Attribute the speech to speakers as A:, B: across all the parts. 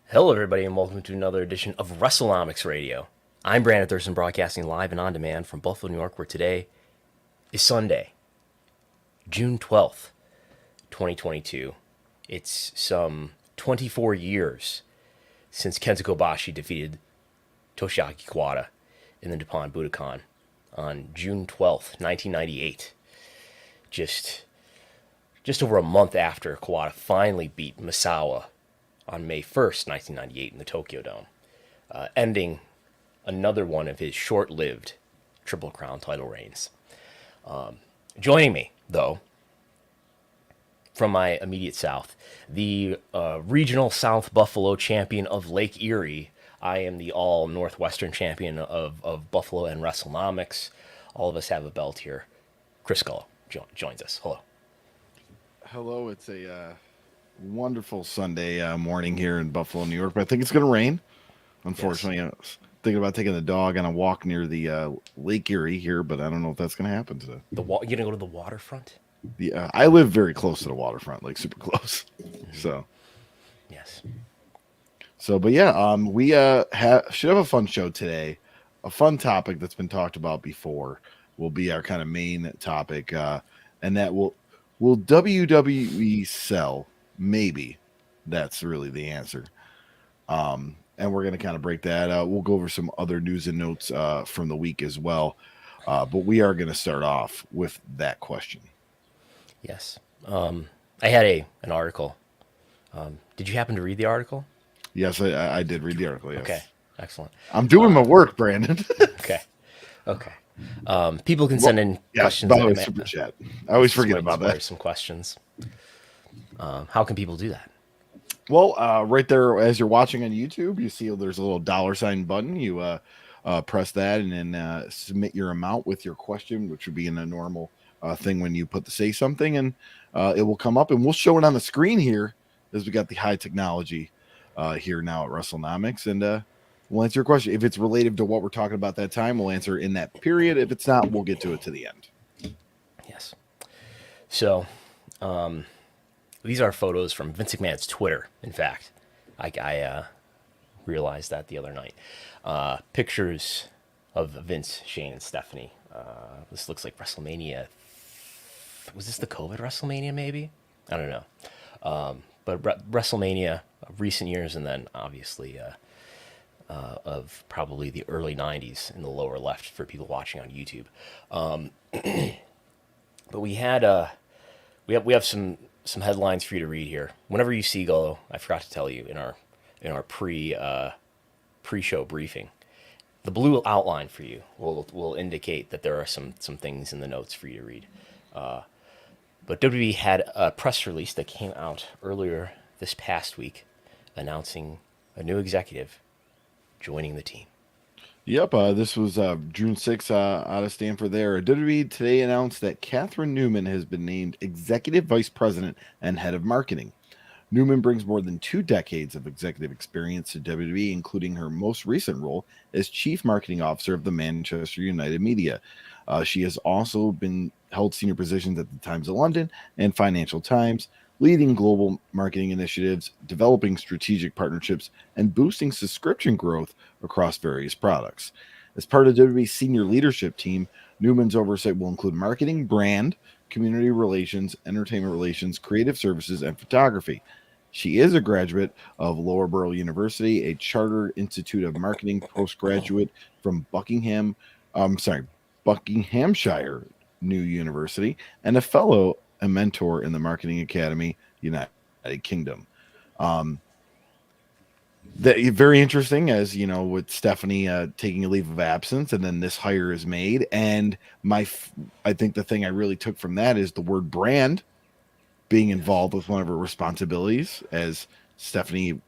A: Hello, everybody, and welcome to another edition of Wrestlenomics Radio. I'm Brandon Thurston, broadcasting live and on demand from Buffalo, New York, where today is Sunday, June 12th, 2022. It's some 24 years since Kensuke Bashi defeated Toshiaki Kawada in the Nippon Budokan on June 12th, 1998. Just over a month after Kawada finally beat Misawa on May 1st, 1998 in the Tokyo Dome, ending another one of his short-lived Triple Crown title reigns. Joining me, though, from my immediate south, the regional South Buffalo champion of Lake Erie. I am the all-Northwestern champion of Buffalo and Wrestlenomics. All of us have a belt here. Chris Gullo joins us. Hello.
B: Hello, it's a wonderful Sunday morning here in Buffalo, New York, but I think it's going to rain. Unfortunately, yes. I was thinking about taking the dog on a walk near the Lake Erie here, but I don't know if that's going to happen today.
A: You're going to go to the waterfront?
B: I live very close to the waterfront, like super close. So,
A: yes.
B: So, but yeah, we should have a fun show today. A fun topic that's been talked about before will be our kind of main topic, and that will WWE sell? Maybe that's really the answer. And we're going to kind of break that out. We'll go over some other news and notes from the week as well. But we are going to start off with that question.
A: Yes. I had an article. Did you happen to read the article?
B: Yes, I did read the article. Yes.
A: Okay. Excellent.
B: I'm doing my work, Brandon.
A: Okay. People can send in questions.
B: By the way, super chat. I always forget about that.
A: Some questions. How can people do that?
B: Well, right there, as you're watching on YouTube, you see there's a little $ button. You press that and then submit your amount with your question, which would be in a normal thing when you put the say something, and it will come up, and we'll show it on the screen here as we got the high technology here now at Wrestlenomics, and we'll answer your question. If it's related to what we're talking about that time, we'll answer in that period. If it's not, we'll get to it to the end.
A: Yes. So, these are photos from Vince McMahon's Twitter. In fact, I realized that the other night. Pictures of Vince, Shane, and Stephanie. This looks like WrestleMania. Was this the COVID WrestleMania, maybe? I don't know. But WrestleMania of recent years, and then obviously of probably the early 90s in the lower left for people watching on YouTube. But we have some headlines for you to read here. Whenever you see Gullo, I forgot to tell you in our pre-show briefing, the blue outline for you will indicate that there are some things in the notes for you to read. But WWE had a press release that came out earlier this past week announcing a new executive joining the team.
B: Yep, this was June 6th out of Stanford there. WWE today announced that Catherine Newman has been named Executive Vice President and Head of Marketing. Newman brings more than 2 decades of executive experience to WWE, including her most recent role as Chief Marketing Officer of the Manchester United Media. She has also held senior positions at the Times of London and Financial Times, leading global marketing initiatives, developing strategic partnerships, and boosting subscription growth across various products. As part of WWE's senior leadership team, Newman's oversight will include marketing, brand, community relations, entertainment relations, creative services, and photography. She is a graduate of Loughborough University, a Chartered Institute of Marketing postgraduate from Buckinghamshire New University, and a fellow and mentor in the Marketing Academy, United Kingdom. Very interesting, as you know, with Stephanie taking a leave of absence, and then this hire is made. And I think the thing I really took from that is the word brand being involved with one of her responsibilities, as Stephanie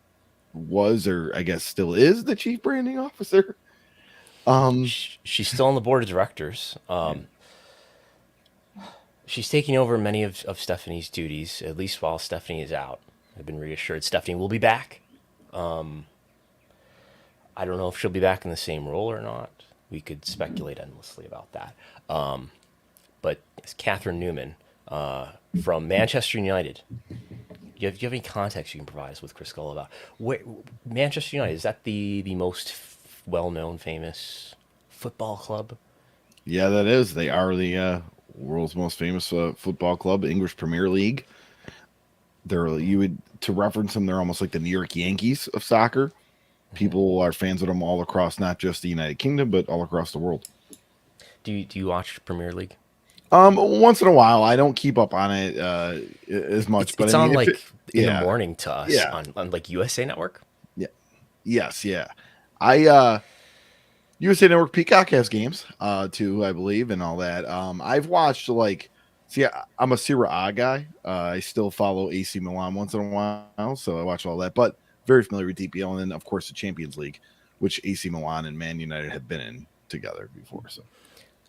B: was, or I guess still is, the chief branding officer.
A: She's still on the board of directors. She's taking over many of Stephanie's duties, at least while Stephanie is out. I've been reassured Stephanie will be back. I don't know if she'll be back in the same role or not. We could speculate endlessly about that. But it's Catherine Newman from Manchester United. Do you have any context you can provide us with, Chris Gullo, about Manchester United? Is that the most well-known, famous football club?
B: Yeah, that is. They are the world's most famous football club, English Premier League. To reference them, they're almost like the New York Yankees of soccer. People are fans of them all across, not just the United Kingdom, but all across the world.
A: Do you watch Premier League?
B: Once in a while. I don't keep up on it as much.
A: It's
B: I
A: on
B: mean,
A: in the morning to us
B: yeah.
A: on like USA Network.
B: Yeah. Yes. Yeah. USA Network Peacock has games too, I believe, and all that. I've watched I'm a Serie A guy. I still follow AC Milan once in a while, so I watch all that. But very familiar with DPL, and then of course the Champions League, which AC Milan and Man United have been in together before.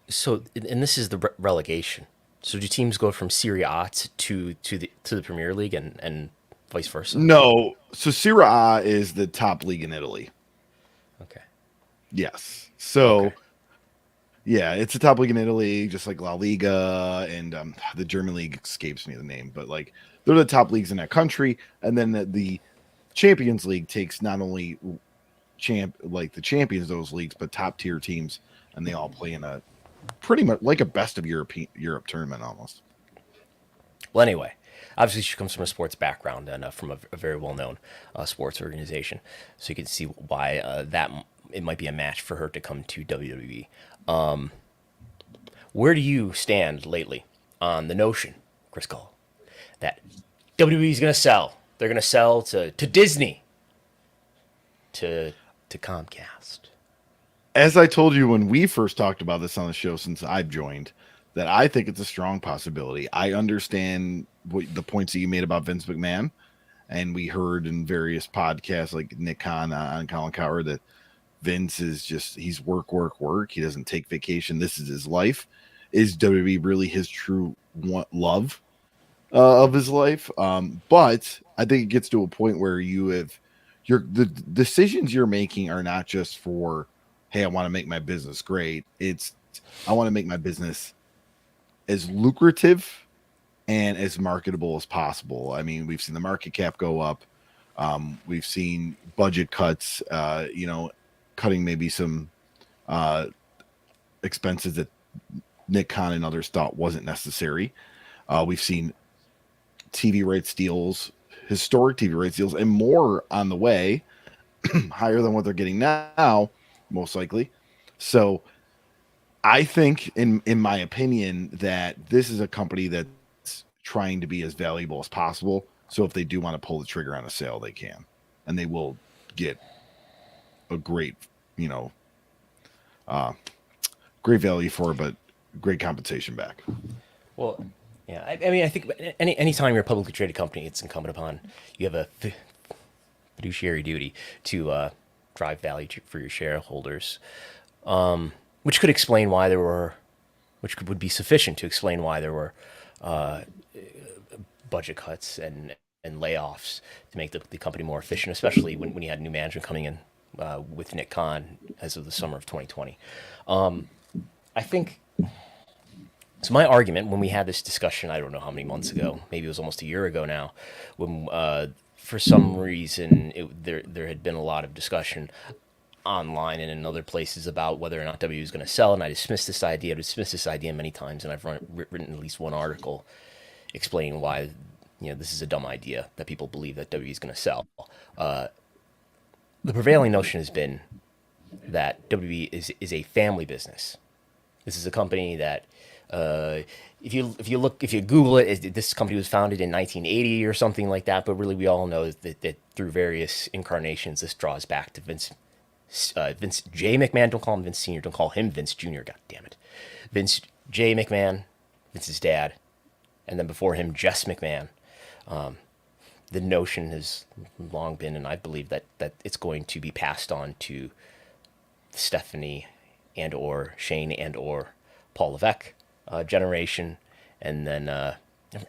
A: So, and this is the relegation. So, do teams go from Serie A to the Premier League and vice versa?
B: No. So Serie A is the top league in Italy.
A: Okay.
B: Yes. So.
A: Okay.
B: Yeah, it's a top league in Italy, just like La Liga, and the German league escapes me the name, but like they're the top leagues in that country. And then the Champions League takes not only the champions of those leagues, but top tier teams, and they all play in a pretty much like a best of Europe tournament almost.
A: Well, anyway, obviously she comes from a sports background and from a very well known sports organization, so you can see why that it might be a match for her to come to WWE. Where do you stand lately on the notion, Chris Gullo, that WWE is going to sell? They're going to sell to Disney, to Comcast.
B: As I told you when we first talked about this on the show, since I've joined, that I think it's a strong possibility. I understand the points that you made about Vince McMahon, and we heard in various podcasts like Nick Khan on Colin Cowherd that Vince is he's work. He doesn't take vacation. This is his life. Is WWE really his true love of his life? But I think it gets to a point where the decisions you're making are not just for, hey, I want to make my business great. It's, I want to make my business as lucrative and as marketable as possible. I mean, we've seen the market cap go up. We've seen budget cuts, cutting maybe some expenses that Nick Khan and others thought wasn't necessary. We've seen TV rights deals, historic TV rights deals, and more on the way, higher than what they're getting now, most likely. So I think, in my opinion, that this is a company that's trying to be as valuable as possible. So if they do want to pull the trigger on a sale, they can, and they will get a great, great value for it, but great compensation back.
A: Well, yeah, I mean, I think anytime you're a publicly traded company, it's incumbent upon you have a fiduciary duty to drive value for your shareholders, which could explain why which would be sufficient to explain why there were budget cuts and layoffs to make the company more efficient, especially when you had new management coming in with Nick Khan as of the summer of 2020. I think, so my argument when we had this discussion, I don't know how many months ago, maybe it was almost a year ago now, when for some reason there had been a lot of discussion online and in other places about whether or not W was going to sell, and I dismissed this idea. I've dismissed this idea many times, and I've written at least one article explaining why this is a dumb idea that people believe that W is going to sell. The prevailing notion has been that WWE is a family business. This is a company that, if you Google it, this company was founded in 1980 or something like that. But really, we all know that through various incarnations, this draws back to Vince J. McMahon. Don't call him Vince Sr. Don't call him Vince Jr. God damn it, Vince J. McMahon, Vince's dad, and then before him, Jess McMahon. the notion has long been, and I believe that it's going to be passed on to Stephanie and or Shane and or Paul Levesque generation, and then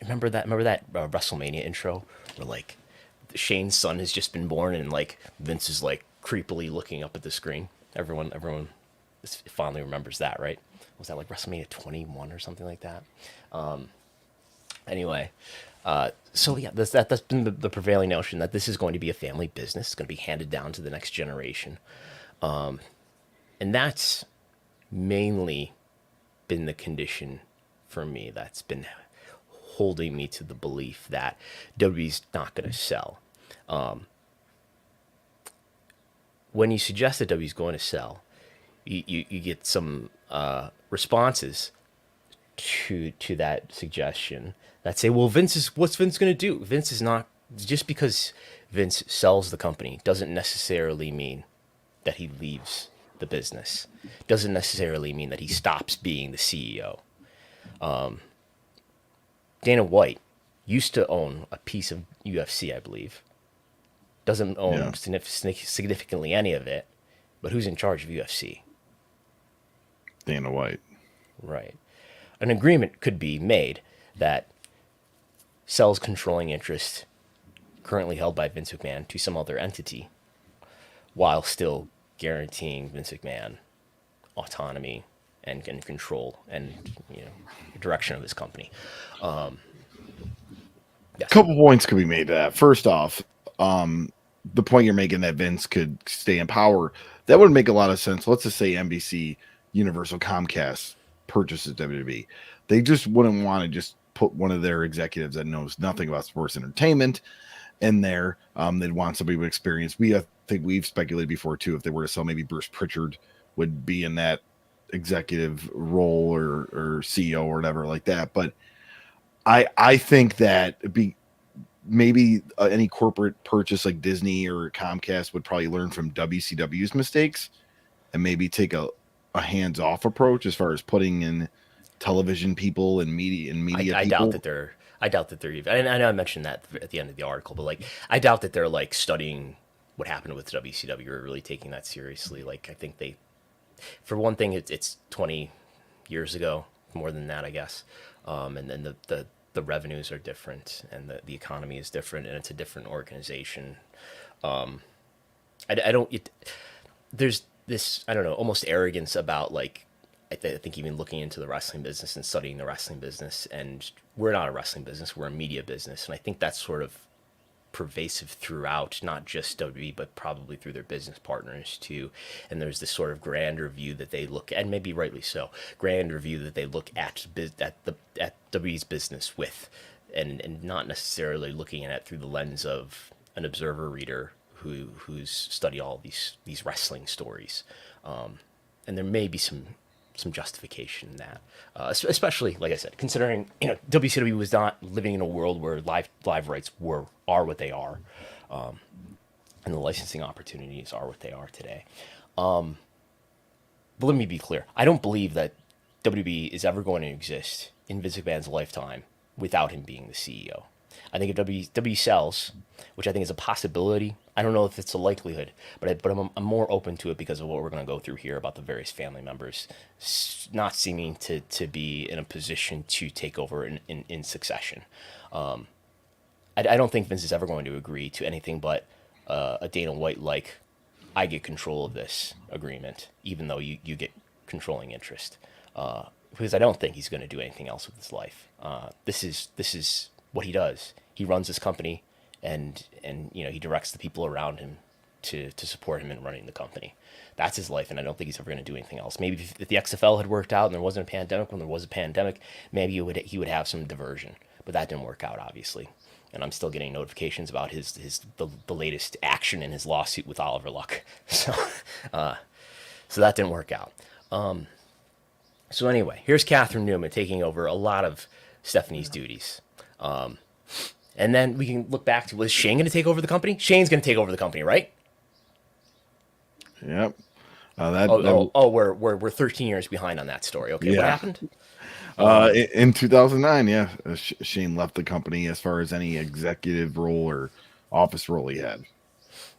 A: remember that WrestleMania intro where like Shane's son has just been born and like Vince is like creepily looking up at the screen. Everyone fondly remembers that, right? Was that like WrestleMania 21 or something like that? Anyway, so yeah, that's been the prevailing notion that this is going to be a family business. It's going to be handed down to the next generation. And that's mainly been the condition for me that's been holding me to the belief that WWE's not going to sell. When you suggest that WWE's going to sell, you get some responses to that suggestion that say, well, what's Vince going to do? Vince is not, just because Vince sells the company doesn't necessarily mean that he leaves the business. Doesn't necessarily mean that he stops being the CEO. Dana White used to own a piece of UFC, I believe. Doesn't own significantly any of it, but who's in charge of UFC?
B: Dana White.
A: Right. An agreement could be made that sells controlling interest currently held by Vince McMahon to some other entity, while still guaranteeing Vince McMahon autonomy and control and direction of his company.
B: Yes. A couple points could be made to that. First off, the point you're making that Vince could stay in power, that would make a lot of sense. Let's just say NBC, Universal, Comcast purchases WWE. They just wouldn't want to just put one of their executives that knows nothing about sports entertainment in there. They'd want somebody with experience. I think we've speculated before too, if they were to sell, maybe Bruce Prichard would be in that executive role or CEO or whatever like that. But I think that maybe any corporate purchase like Disney or Comcast would probably learn from WCW's mistakes and maybe take a hands-off approach as far as putting in television people and media
A: I
B: people.
A: I doubt that they're even, and I know I mentioned that at the end of the article, but like I doubt that they're like studying what happened with WCW or really taking that seriously. Like I think they, for one thing, it's 20 years ago, more than that, I guess. And then the revenues are different and the economy is different and it's a different organization. There's this, I don't know, almost arrogance about like, I think even looking into the wrestling business and studying the wrestling business, and we're not a wrestling business, we're a media business. And I think that's sort of pervasive throughout, not just WWE, but probably through their business partners too. And there's this sort of grander view that they look, and maybe rightly so, grander view that they look at WWE's business with, and not necessarily looking at it through the lens of an observer reader who's studied all these wrestling stories. And there may be some justification in that, especially like I said, considering WCW was not living in a world where live rights are what they are, and the licensing opportunities are what they are today. But let me be clear: I don't believe that WWE is ever going to exist in Vince McMahon's lifetime without him being the CEO. I think if WWE sells, which I think is a possibility, I don't know if it's a likelihood, but I'm more open to it because of what we're going to go through here about the various family members not seeming to be in a position to take over in succession. I don't think Vince is ever going to agree to anything but a Dana White like, I get control of this agreement, even though you get controlling interest. Because I don't think he's going to do anything else with his life. This is what he does. He runs his company, and he directs the people around him to support him in running the company. That's his life, and I don't think he's ever going to do anything else. Maybe if the XFL had worked out and there wasn't a pandemic, when there was a pandemic, maybe he would have some diversion, but that didn't work out, obviously. And I'm still getting notifications about the latest action in his lawsuit with Oliver Luck. So that didn't work out. So anyway, here's Catherine Newman taking over a lot of Stephanie's duties. And then we can look back to, was Shane going to take over the company? Shane's going to take over the company, right?
B: Yep.
A: We're 13 years behind on that story. Okay, yeah. What happened?
B: In 2009, yeah, Shane left the company as far as any executive role or office role he had.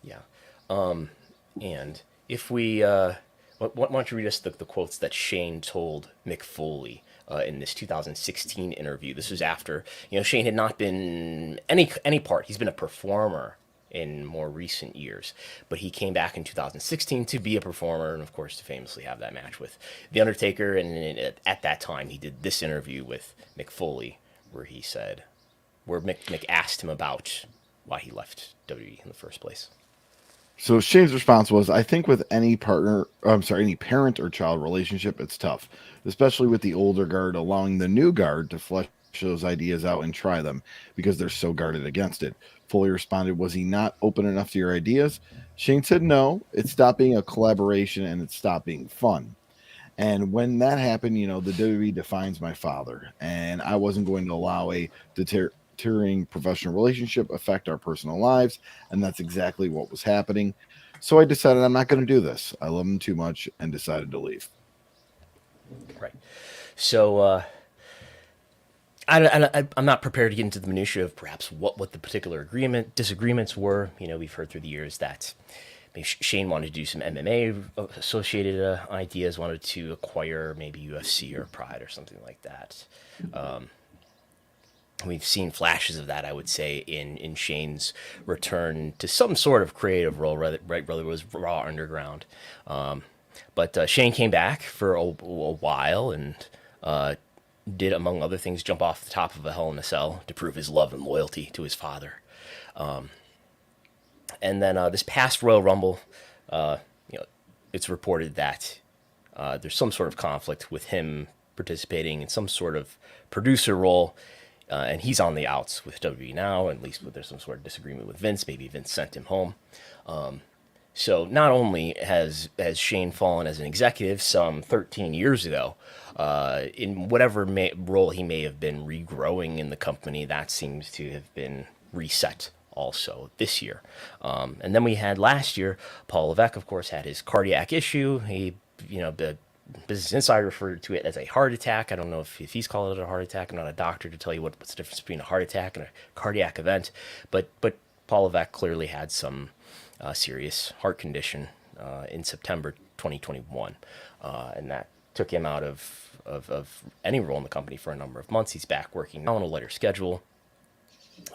A: Yeah. And if we, why don't you read us the quotes that Shane told Mick Foley in this 2016 interview? This was after, Shane had not been any part. He's been a performer in more recent years, but he came back in 2016 to be a performer, and of course to famously have that match with The Undertaker. And at that time, he did this interview with Mick Foley, where Mick asked him about why he left WWE in the first place.
B: So Shane's response was, I think with any any parent or child relationship, it's tough, especially with the older guard allowing the new guard to flesh those ideas out and try them because they're so guarded against it. Foley responded, was he not open enough to your ideas? Shane said, no, it stopped being a collaboration and it stopped being fun. And when that happened, the WWE defines my father, and I wasn't going to allow a deterring professional relationship affect our personal lives, and that's exactly what was happening. So I decided I'm not going to do this. I love him too much and decided to leave.
A: Right. So I'm not prepared to get into the minutiae of perhaps what the particular disagreements were. We've heard through the years that maybe Shane wanted to do some MMA associated ideas, wanted to acquire maybe UFC or Pride or something like that. We've seen flashes of that, I would say, in Shane's return to some sort of creative role, whether it was Raw Underground. But Shane came back for a while and did, among other things, jump off the top of a Hell in a Cell to prove his love and loyalty to his father. And then this past Royal Rumble, it's reported that there's some sort of conflict with him participating in some sort of producer role. And he's on the outs with WWE now, at least there's some sort of disagreement with Vince. Maybe Vince sent him home. So not only has Shane fallen as an executive some 13 years ago, in whatever role he may have been regrowing in the company, that seems to have been reset also this year. And then we had last year, Paul Levesque, of course, had his cardiac issue. The Business Insider referred to it as a heart attack. I don't know if he's called it a heart attack. I'm not a doctor to tell you what's the difference between a heart attack and a cardiac event. But Paul Levesque clearly had some serious heart condition in September 2021. And that took him out of any role in the company for a number of months. He's back working now on a lighter schedule.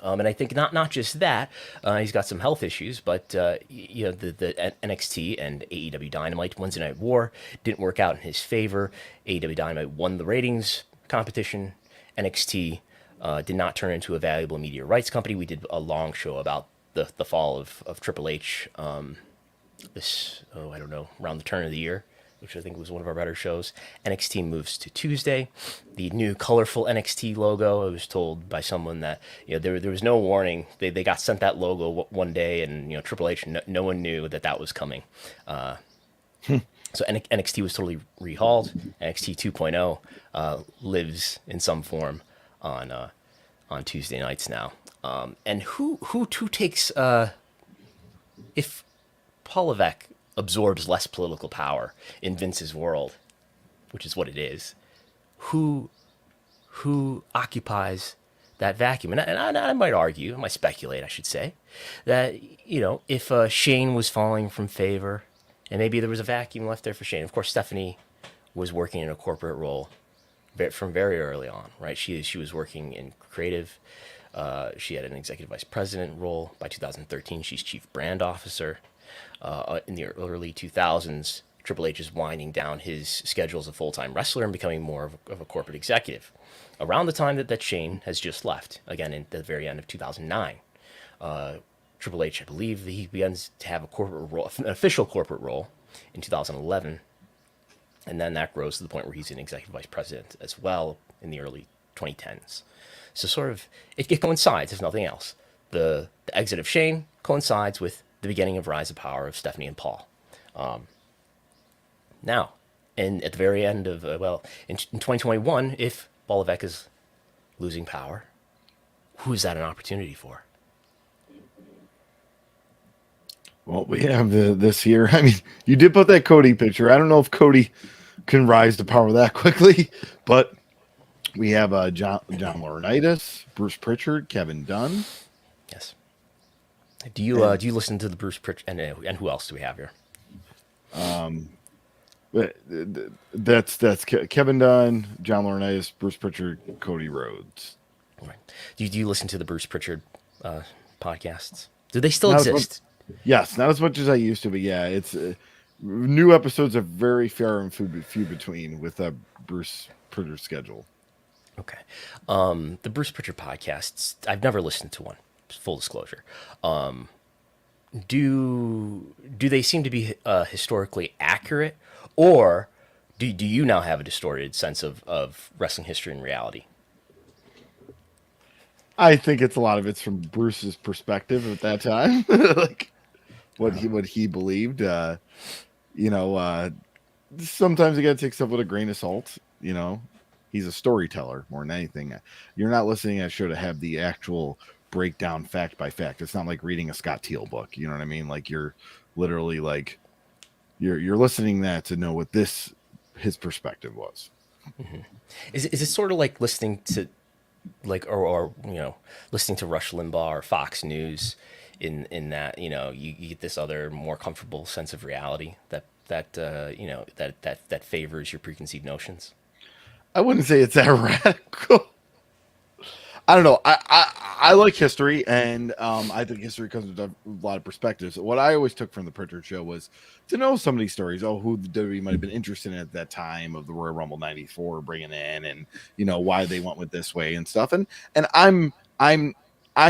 A: And I think not just that, he's got some health issues, but the NXT and AEW Dynamite Wednesday Night War didn't work out in his favor. AEW Dynamite won the ratings competition. NXT did not turn into a valuable media rights company. We did a long show about the fall of Triple H around the turn of the year, which I think was one of our better shows. NXT moves to Tuesday. The new colorful NXT logo, I was told by someone that there was no warning. They got sent that logo one day, and Triple H, no one knew that was coming. So NXT was totally rehauled. NXT 2.0 lives in some form on Tuesday nights now. And who takes if Paul Levesque absorbs less political power in Vince's world, which is what it is, who occupies that vacuum? And I might argue, I might speculate, I should say, that, if Shane was falling from favor, and maybe there was a vacuum left there for Shane. Of course, Stephanie was working in a corporate role from very early on, right? She was working in creative. She had an executive vice president role. By 2013, she's chief brand officer. In the early 2000s, Triple H is winding down his schedule as a full-time wrestler and becoming more of a corporate executive. Around the time that Shane has just left, again, in the very end of 2009, Triple H, I believe, he begins to have a corporate role, an official corporate role in 2011, and then that grows to the point where he's an executive vice president as well in the early 2010s. So sort of, it coincides, if nothing else. The exit of Shane coincides with the beginning of rise of power of Stephanie and Paul. Now, and at the very end of, in 2021, if Paul Levesque is losing power, who is that an opportunity for?
B: Well, we have this here. I mean, you did put that Cody picture. I don't know if Cody can rise to power that quickly, but We have John Laurinaitis, Bruce Prichard, Kevin Dunn.
A: Yes. Do you listen to the Bruce Prichard and who else do we have here?
B: That's Kevin Dunn, John Laurinaitis, Bruce Prichard, Cody Rhodes.
A: Right. Do you listen to the Bruce Prichard podcasts? Do they still
B: Not
A: exist?
B: Yes, not as much as I used to, but yeah, it's new episodes are very fair and few between with Bruce Prichard's schedule.
A: Okay. The Bruce Prichard podcasts, I've never listened to one, full disclosure. Do they seem to be historically accurate, or do you now have a distorted sense of wrestling history and reality?
B: I think it's a lot of it's from Bruce's perspective at that time, like what he believed. Sometimes you got to take stuff with a grain of salt. He's a storyteller more than anything. You're not listening to a show to have the actual breakdown fact by fact. It's not like reading a Scott Teal book. You know what I mean? Like you're literally like you're listening that to know what his perspective was.
A: Mm-hmm. Is it sort of like listening to or listening to Rush Limbaugh or Fox News in that you get this other more comfortable sense of reality that favors your preconceived notions?
B: I wouldn't say it's that radical. I don't know. I like history, and I think history comes with a lot of perspectives. What I always took from the Prichard show was to know some of these stories. Oh, who the WWE might have been interested in at that time of the Royal Rumble '94 bringing in, and why they went with this way and stuff. And I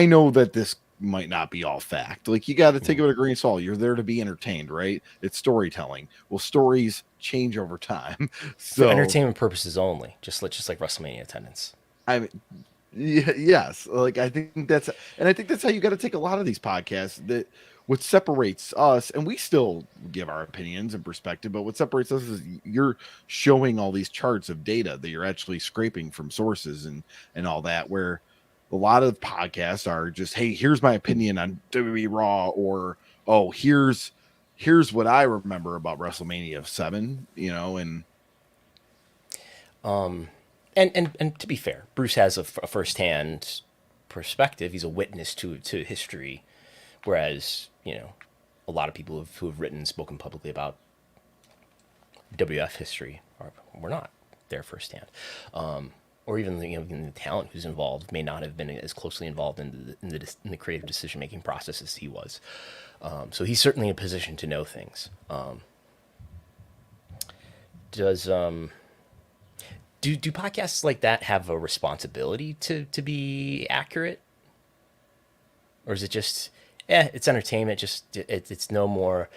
B: know that this might not be all fact. Like you got to take it with a grain of salt. You're there to be entertained, right? It's storytelling. Well, stories change over time, so
A: for entertainment purposes only, just like WrestleMania attendance.
B: I mean. Yes, like I think that's how you got to take a lot of these podcasts. That what separates us, and we still give our opinions and perspective, but what separates us is you're showing all these charts of data that you're actually scraping from sources and all that. Where a lot of podcasts are just, hey, here's my opinion on WWE Raw, or oh, here's what I remember about WrestleMania 7,
A: And to be fair, Bruce has a firsthand perspective. He's a witness to history, whereas a lot of people who have written, spoken publicly about WF history were not there firsthand, or even the talent who's involved may not have been as closely involved in the creative decision making process as he was. So he's certainly in a position to know things. Do podcasts like that have a responsibility to be accurate, or is it just it's entertainment? Just it's no more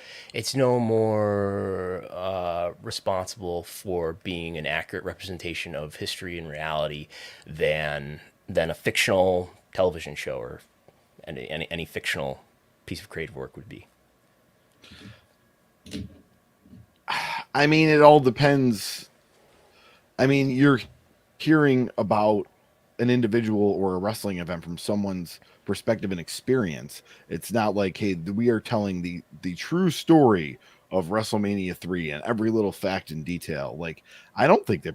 A: responsible for being an accurate representation of history and reality than a fictional television show or any fictional piece of creative work would be.
B: I mean, it all depends. I mean, you're hearing about an individual or a wrestling event from someone's perspective and experience. It's not like, hey, we are telling the true story of WrestleMania 3 and every little fact and detail. Like, I don't think they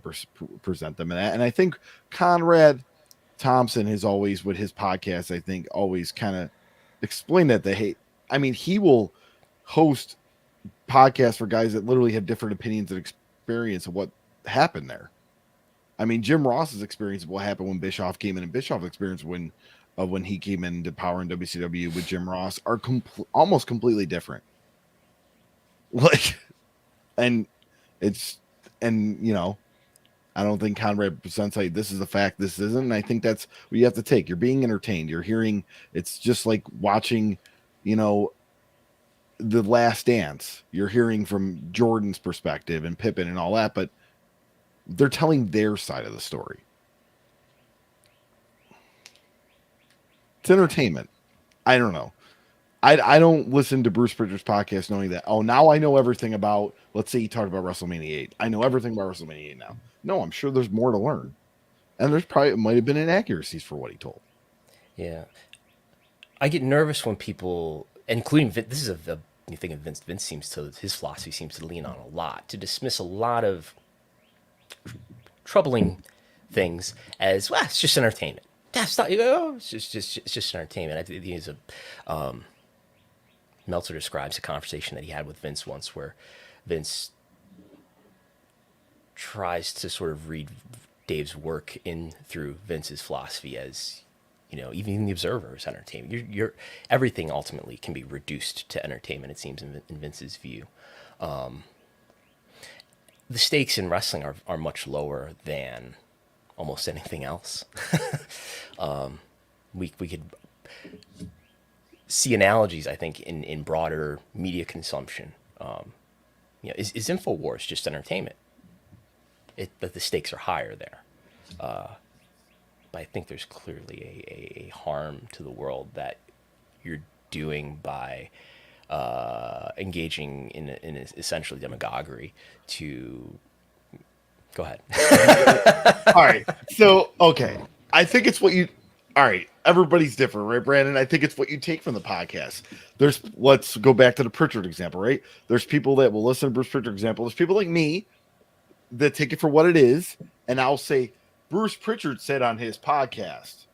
B: present them in that. And I think Conrad Thompson has always, with his podcast, I think always kind of explained that he will host podcasts for guys that literally have different opinions and experience of what happened there. I mean, Jim Ross's experience of what happened when Bischoff came in, and Bischoff's experience when he came into power in WCW with Jim Ross are almost completely different. Like, I don't think Conrad presents like this is a fact, this isn't. And I think that's what you have to take. You're being entertained. You're hearing. It's just like watching, The Last Dance. You're hearing from Jordan's perspective and Pippen and all that, but they're telling their side of the story. It's entertainment. I don't know. I don't listen to Bruce Prichard's podcast knowing that, oh, now I know everything about, let's say he talked about WrestleMania 8. I know everything about WrestleMania 8 now. No, I'm sure there's more to learn. And there's probably might have been inaccuracies for what he told.
A: Yeah. I get nervous when people, including this is you think of Vince his philosophy seems to lean on a lot, to dismiss a lot of troubling things as, well, it's just entertainment. That's not, it's just entertainment. I think he's Meltzer describes a conversation that he had with Vince once, where Vince tries to sort of read Dave's work in through Vince's philosophy as, even the Observer is entertainment. You're everything ultimately can be reduced to entertainment, it seems, in Vince's view. The stakes in wrestling are much lower than almost anything else. We could see analogies, I think, in broader media consumption. Is InfoWars just entertainment? But the stakes are higher there. But I think there's clearly a harm to the world that you're doing by engaging in essentially demagoguery to... Go ahead.
B: All right. So, okay. I think it's what you... All right. Everybody's different, right, Brandon? I think it's what you take from the podcast. Let's go back to the Prichard example, right? There's people that will listen to Bruce Prichard example. There's people like me that take it for what it is, and I'll say, Bruce Prichard said on his podcast.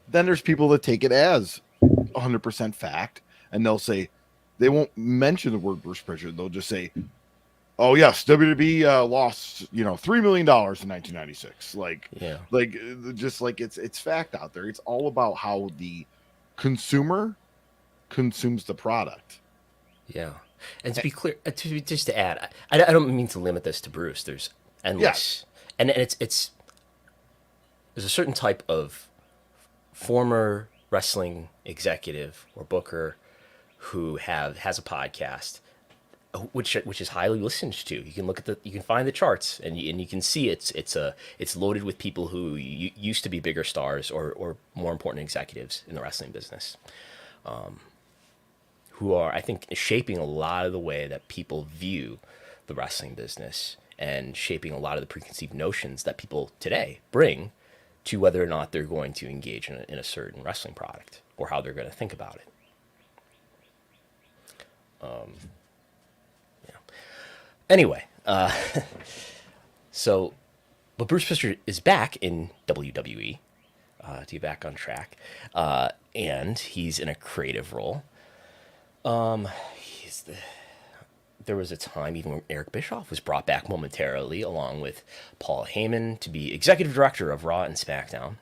B: Then there's people that take it as 100% fact, and they'll say, they won't mention the word Bruce Prichard. They'll just say, oh yes, WWE lost, $3 million in 1996. Just like it's fact out there. It's all about how the consumer consumes the product.
A: Yeah. And to be clear, just to add, I don't mean to limit this to Bruce. There's endless, and it's there's a certain type of former wrestling executive or booker who has a podcast, which is highly listened to. You can you can find the charts, and you can see it's loaded with people who used to be bigger stars or more important executives in the wrestling business. Who are, I think, shaping a lot of the way that people view the wrestling business and shaping a lot of the preconceived notions that people today bring to whether or not they're going to engage in a certain wrestling product or how they're going to think about it. Anyway, but Bruce Prichard is back in WWE, to get back on track, and he's in a creative role. There was a time even when Eric Bischoff was brought back momentarily, along with Paul Heyman, to be executive director of Raw and SmackDown,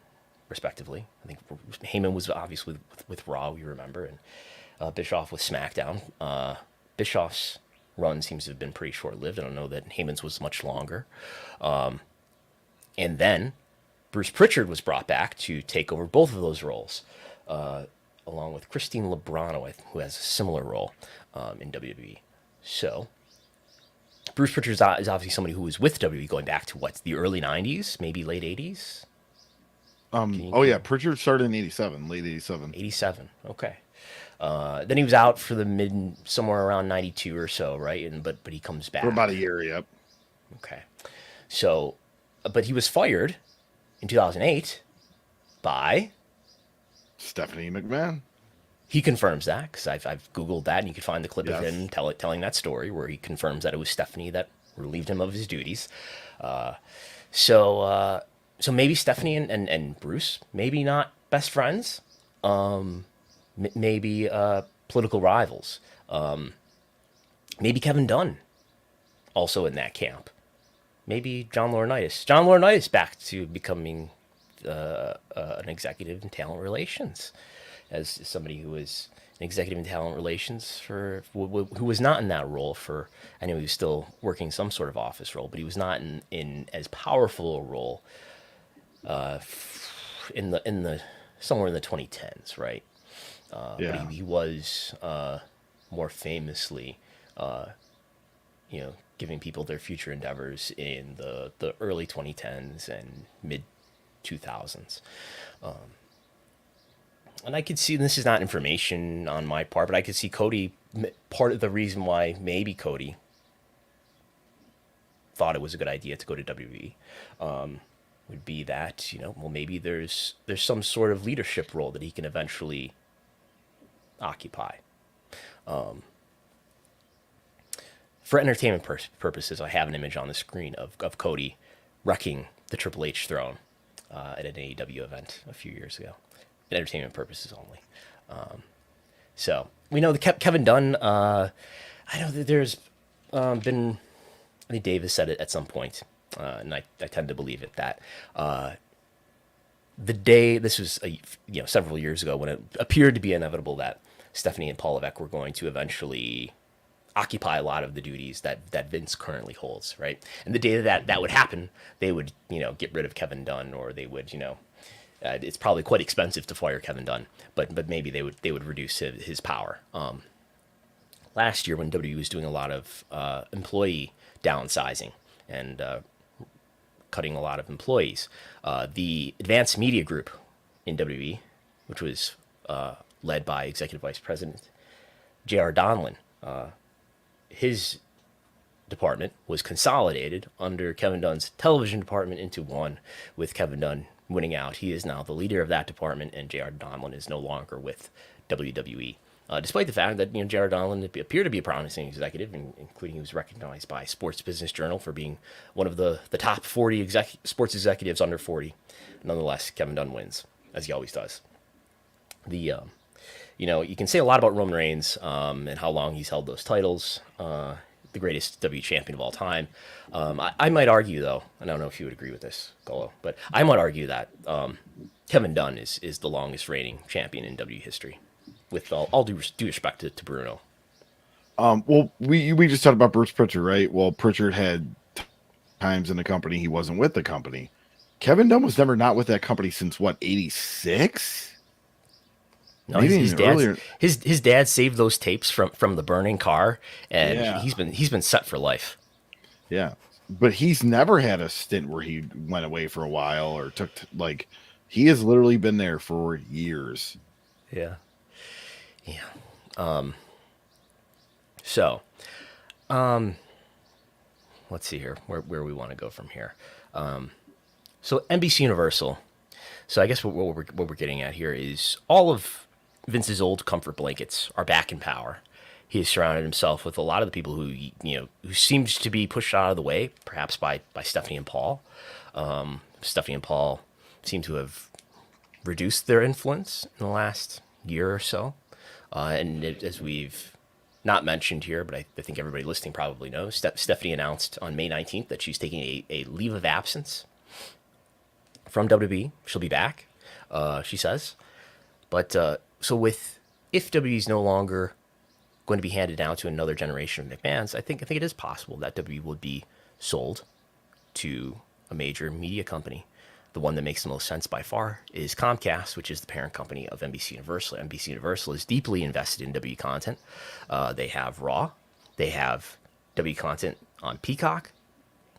A: respectively. I think Heyman was obviously with Raw, we remember, and Bischoff with SmackDown. Bischoff's run seems to have been pretty short-lived. I don't know that Heyman's was much longer. And then Bruce Prichard was brought back to take over both of those roles, along with Christine Lebrano, who has a similar role in WWE. So, Bruce Prichard is obviously somebody who was with WWE going back to, the early 90s, maybe late 80s?
B: Prichard started in 87, late 87.
A: 87, okay. Then he was out for the somewhere around 92 or so, right? But he comes back.
B: For about a year, yep.
A: Okay. So, but he was fired in 2008 by...
B: Stephanie McMahon.
A: He confirms that, because I've Googled that, and you can find the clip of him telling that story where he confirms that it was Stephanie that relieved him of his duties. So maybe Stephanie and Bruce, maybe not best friends, maybe political rivals. Maybe Kevin Dunn, also in that camp. Maybe John Laurinaitis. John Laurinaitis back to becoming an executive in talent relations, as somebody who was an executive in talent relations who was not in that role for, I know he was still working some sort of office role, but he was not in as powerful a role in the somewhere in the 2010s, right? But he was more famously, giving people their future endeavors in the early 2010s and mid 2000s. And I could see, this is not information on my part, but I could see Cody, part of the reason why maybe Cody thought it was a good idea to go to WWE would be that, maybe there's some sort of leadership role that he can eventually occupy. For entertainment purposes, I have an image on the screen of Cody wrecking the Triple H throne at an AEW event a few years ago, entertainment purposes only. So we know the Kevin Dunn. I know that there's been. I think Dave has said it at some point, and I tend to believe it, that the day, this was several years ago, when it appeared to be inevitable that Stephanie and Paul Levesque were going to eventually occupy a lot of the duties that Vince currently holds, right? And the day that would happen, they would get rid of Kevin Dunn, or they would it's probably quite expensive to fire Kevin Dunn, but maybe they would reduce his power. Last year, when WWE was doing a lot of employee downsizing and cutting a lot of employees, the Advanced Media Group in WWE, which was led by Executive Vice President J.R. Donlin, his department was consolidated under Kevin Dunn's television department into one, with Kevin Dunn winning out. He is now the leader of that department, and J.R. Donlin is no longer with WWE. Despite the fact that J.R. Donlin appeared to be a promising executive, including he was recognized by Sports Business Journal for being one of the top 40 sports executives under 40. Nonetheless, Kevin Dunn wins, as he always does. You can say a lot about Roman Reigns and how long he's held those titles, the greatest WWE champion of all time. I might argue, though, and I don't know if you would agree with this, Gullo, but I might argue that Kevin Dunn is the longest reigning champion in WWE history, with all due respect to Bruno.
B: Well, we just talked about Bruce Prichard, right? Well, Prichard had times in the company he wasn't with the company. Kevin Dunn was never not with that company since, what, 86?
A: No, his dad saved those tapes from the burning car, and he's been set for life.
B: Yeah, but he's never had a stint where he went away for a while or took he has literally been there for years.
A: Yeah. So, let's see here where we want to go from here. So NBC Universal. So I guess what we're getting at here is all of Vince's old comfort blankets are back in power. He has surrounded himself with a lot of the people who seemed to be pushed out of the way, perhaps by Stephanie and Paul. Stephanie and Paul seem to have reduced their influence in the last year or so. As we've not mentioned here, but I think everybody listening probably knows, Stephanie announced on May 19th that she's taking a leave of absence from WWE. She'll be back, she says. But so if WWE is no longer going to be handed down to another generation of McMahons, I think it is possible that WWE would be sold to a major media company. The one that makes the most sense by far is Comcast, which is the parent company of NBC Universal. NBC Universal is deeply invested in WWE content. They have Raw. They have WWE content on Peacock.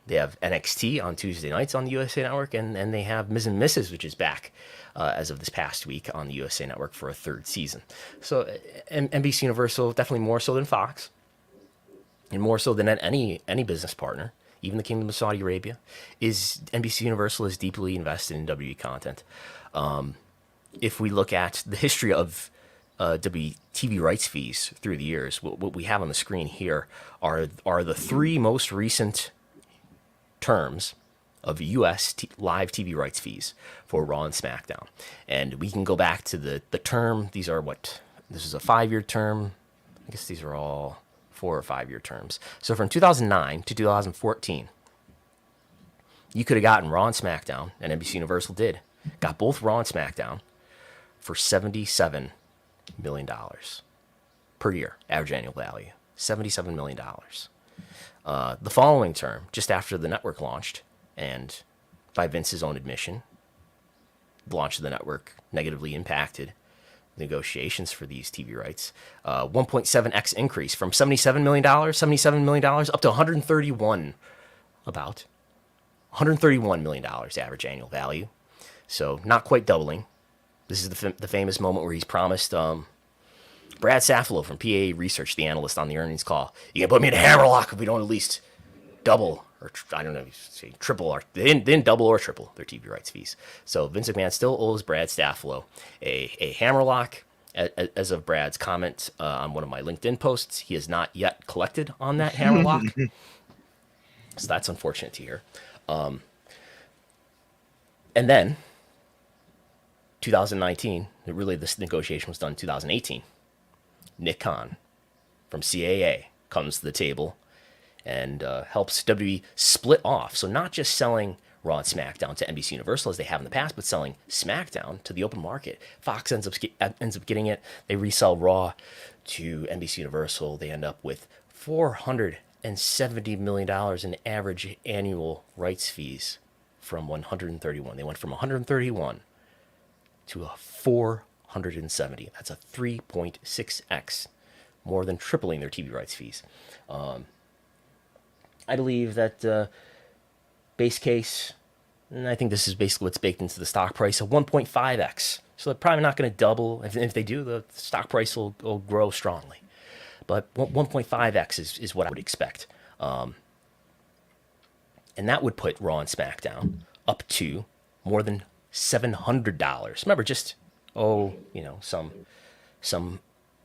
A: They have NXT on Tuesday nights on the USA Network, and they have Ms. and Mrs., which is back as of this past week on the USA Network for a third season. So NBC Universal, definitely more so than Fox, and more so than any business partner, even the Kingdom of Saudi Arabia, is NBC Universal is deeply invested in WWE content. If we look at the history of WWE TV rights fees through the years, what we have on the screen here are the three most recent terms of U.S. live TV rights fees for Raw and SmackDown. And we can go back to the term. This is a 5-year term. I guess these are all 4 or 5 year terms. So from 2009 to 2014, you could have gotten Raw and SmackDown, and NBC Universal got both Raw and SmackDown for $77 million per year, average annual value, $77 million. The following term, just after the network launched, and by Vince's own admission, the launch of the network negatively impacted negotiations for these TV rights. 1.7x increase from $77 million up to $131 million average annual value. So not quite doubling. This is the famous moment where he's promised Brad Safalo from PA Research, the analyst on the earnings call, you can put me in a hammerlock if we don't at least double, or I don't know, say triple, or then double or triple their TV rights fees. So Vince McMahon still owes Brad Safalo a hammerlock. As of Brad's comment on one of my LinkedIn posts, he has not yet collected on that hammerlock. So that's unfortunate to hear. And then 2019, really this negotiation was done in 2018. Nick Khan from CAA comes to the table and helps WWE split off. So not just selling Raw and SmackDown to NBC Universal as they have in the past, but selling SmackDown to the open market. Fox ends up getting it. They resell Raw to NBC Universal. They end up with $470 million in average annual rights fees from 131. They went from 131 to a 470. That's a 3.6x, more than tripling their TV rights fees. I believe that base case, and I think this is basically what's baked into the stock price, of 1.5x. So they're probably not going to double. If they do, the stock price will grow strongly. But 1.5x is what I would expect. And that would put Raw and SmackDown up to more than $700. Remember, just some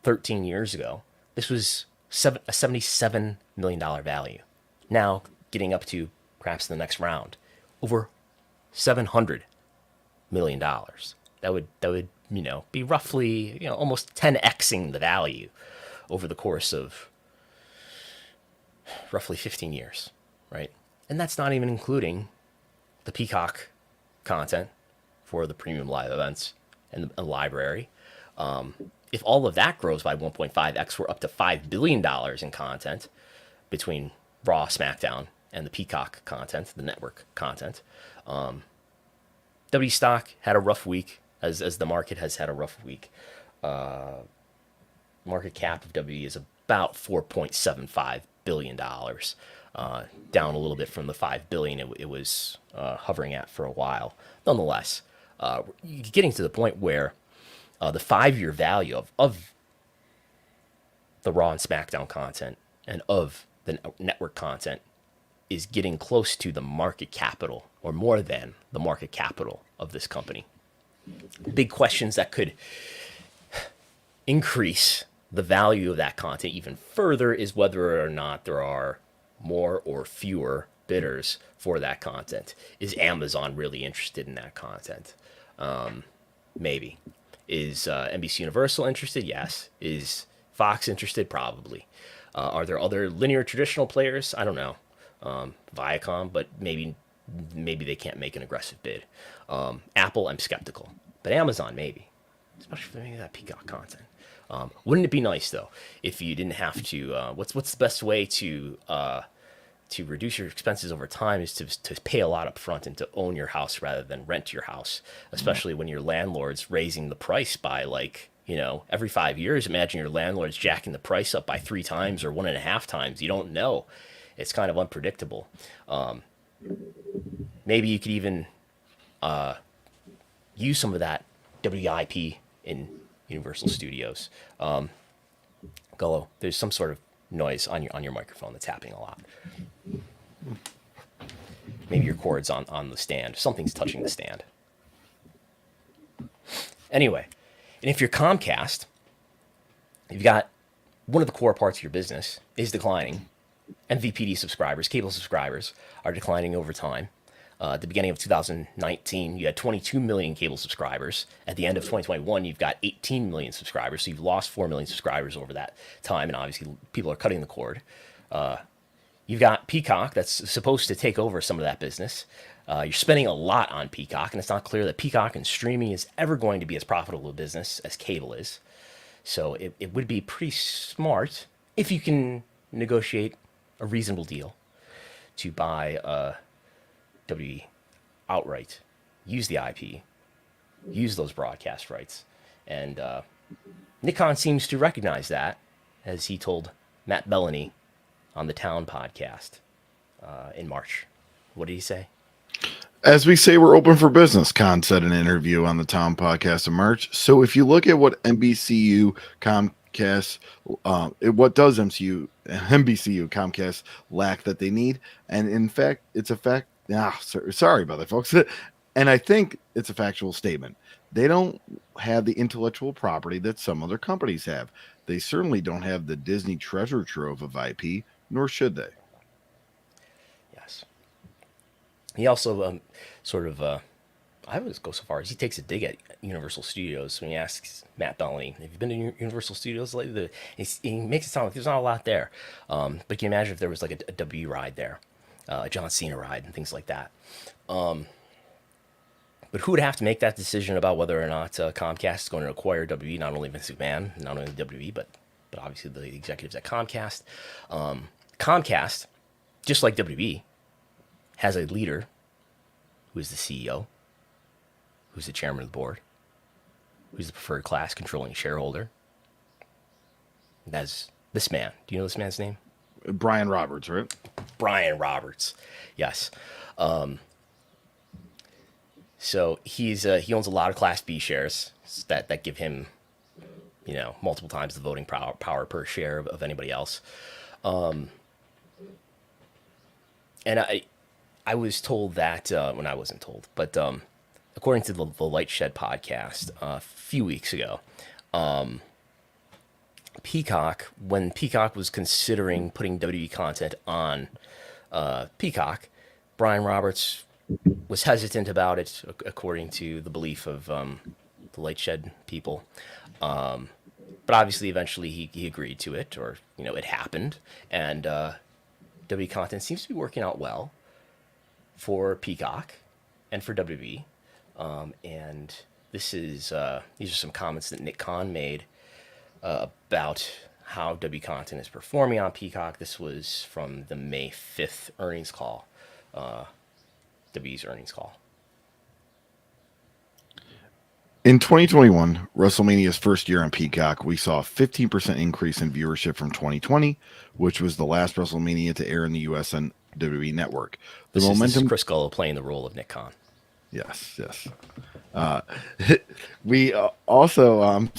A: 13 years ago, this was a $77 million value. Now getting up to perhaps the next round over $700 million. That would be roughly almost 10xing the value over the course of roughly 15 years, right? And that's not even including the Peacock content for the premium live events and the library. If all of that grows by 1.5x, we're up to $5 billion in content between Raw, SmackDown, and the Peacock content, the network content. WWE stock had a rough week, as the market has had a rough week. Market cap of WWE is about $4.75 billion, down a little bit from the $5 billion it was hovering at for a while. Nonetheless, getting to the point where the 5-year value of the Raw and SmackDown content and of the network content is getting close to the market capital, or more than the market capital of this company. Big questions that could increase the value of that content even further is whether or not there are more or fewer bidders for that content. Is Amazon really interested in that content? Maybe. Is NBC Universal interested? Yes. Is Fox interested? Probably. Are there other linear traditional players? I don't know. Viacom, but maybe they can't make an aggressive bid. Apple, I'm skeptical, but Amazon maybe, especially for maybe that Peacock content. Wouldn't it be nice though if you didn't have to? What's the best way to reduce your expenses over time is to pay a lot up front and to own your house rather than rent your house, especially when your landlord's raising the price by every 5 years. Imagine your landlord's jacking the price up by 3 times or 1.5 times. You don't know. It's kind of unpredictable. Maybe you could even use some of that WIP in Universal Studios. Gullo, there's some sort of noise on your microphone that's happening a lot. Maybe your cord's on the stand. Something's touching the stand. Anyway, and if you're Comcast, you've got one of the core parts of your business is declining. MVPD subscribers, cable subscribers, are declining over time. At the beginning of 2019, you had 22 million cable subscribers. At the end of 2021, you've got 18 million subscribers. So you've lost 4 million subscribers over that time. And obviously, people are cutting the cord. You've got Peacock that's supposed to take over some of that business. You're spending a lot on Peacock, and it's not clear that Peacock and streaming is ever going to be as profitable a business as cable is. So it would be pretty smart if you can negotiate a reasonable deal to buy WWE outright, use the IP, use those broadcast rights. And Nick Khan seems to recognize that, as he told Matt Bellany on the Town podcast in March. What did he say?
B: As we say, we're open for business, Khan said in an interview on the Tom podcast in March. So if you look at what NBCU, Comcast, what does NBCU, Comcast lack that they need? And in fact, it's a fact. Sorry about that, folks. And I think it's a factual statement. They don't have the intellectual property that some other companies have. They certainly don't have the Disney treasure trove of IP, nor should they.
A: Yes. He also I would go so far as he takes a dig at Universal Studios when he asks Matt Bellany, "Have you been to Universal Studios lately?" He makes it sound like there's not a lot there, but can you imagine if there was like a W ride there, a John Cena ride, and things like that? But who would have to make that decision about whether or not Comcast is going to acquire WWE? Not only Vince McMahon, not only WWE, but obviously the executives at Comcast. Comcast, just like WWE, has a leader who is the CEO, who's the chairman of the board, who's the preferred class controlling shareholder. That's this man. Do you know this man's name?
B: Brian Roberts, right?
A: Brian Roberts. Yes. So he owns a lot of Class B shares that give him, multiple times the voting power per share of anybody else. And I was told that when I wasn't told, but according to the Light Shed podcast a few weeks ago, Peacock, when Peacock was considering putting WWE content on Peacock, Brian Roberts was hesitant about it, according to the belief of the Light Shed people. But obviously, eventually, he agreed to it, or it happened, and WWE content seems to be working out well for Peacock and for WWE. And these are some comments that Nick Khan made about how WWE content is performing on Peacock. This was from the May 5th earnings call. WWE's earnings call.
B: In 2021, WrestleMania's first year on Peacock, we saw a 15% increase in viewership from 2020, which was the last WrestleMania to air in the U.S. on WWE Network.
A: This is Chris Gullo playing the role of Nick Khan.
B: Yes. We also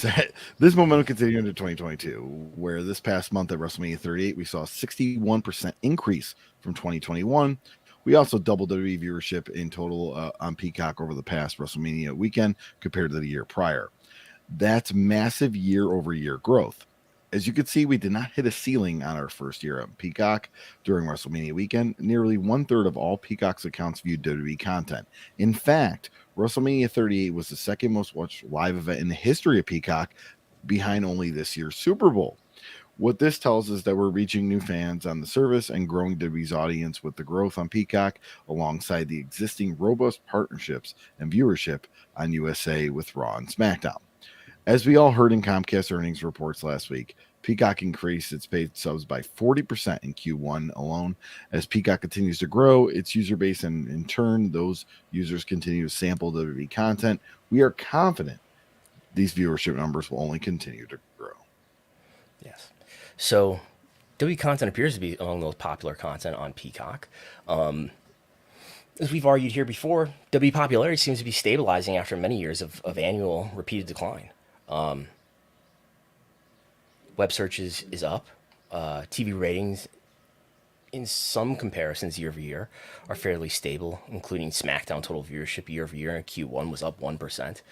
B: this momentum continued into 2022, where this past month at WrestleMania 38, we saw a 61% increase from 2021. We also doubled WWE viewership in total on Peacock over the past WrestleMania weekend compared to the year prior. That's massive year-over-year growth. As you can see, we did not hit a ceiling on our first year on Peacock during WrestleMania weekend. Nearly 1/3 of all Peacock's accounts viewed WWE content. In fact, WrestleMania 38 was the second most watched live event in the history of Peacock, behind only this year's Super Bowl. What this tells us that we're reaching new fans on the service and growing WWE's audience with the growth on Peacock, alongside the existing robust partnerships and viewership on USA with Raw and SmackDown. As we all heard in Comcast earnings reports last week, Peacock increased its paid subs by 40% in Q1 alone. As Peacock continues to grow its user base, and in turn, those users continue to sample WWE content, we are confident these viewership numbers will only continue to grow.
A: Yes. So WWE content appears to be among the most popular content on Peacock. As we've argued here before, WWE popularity seems to be stabilizing after many years of annual repeated decline. Web search is up. TV ratings, in some comparisons year over year, are fairly stable, including SmackDown total viewership year over year in Q1 was up 1%.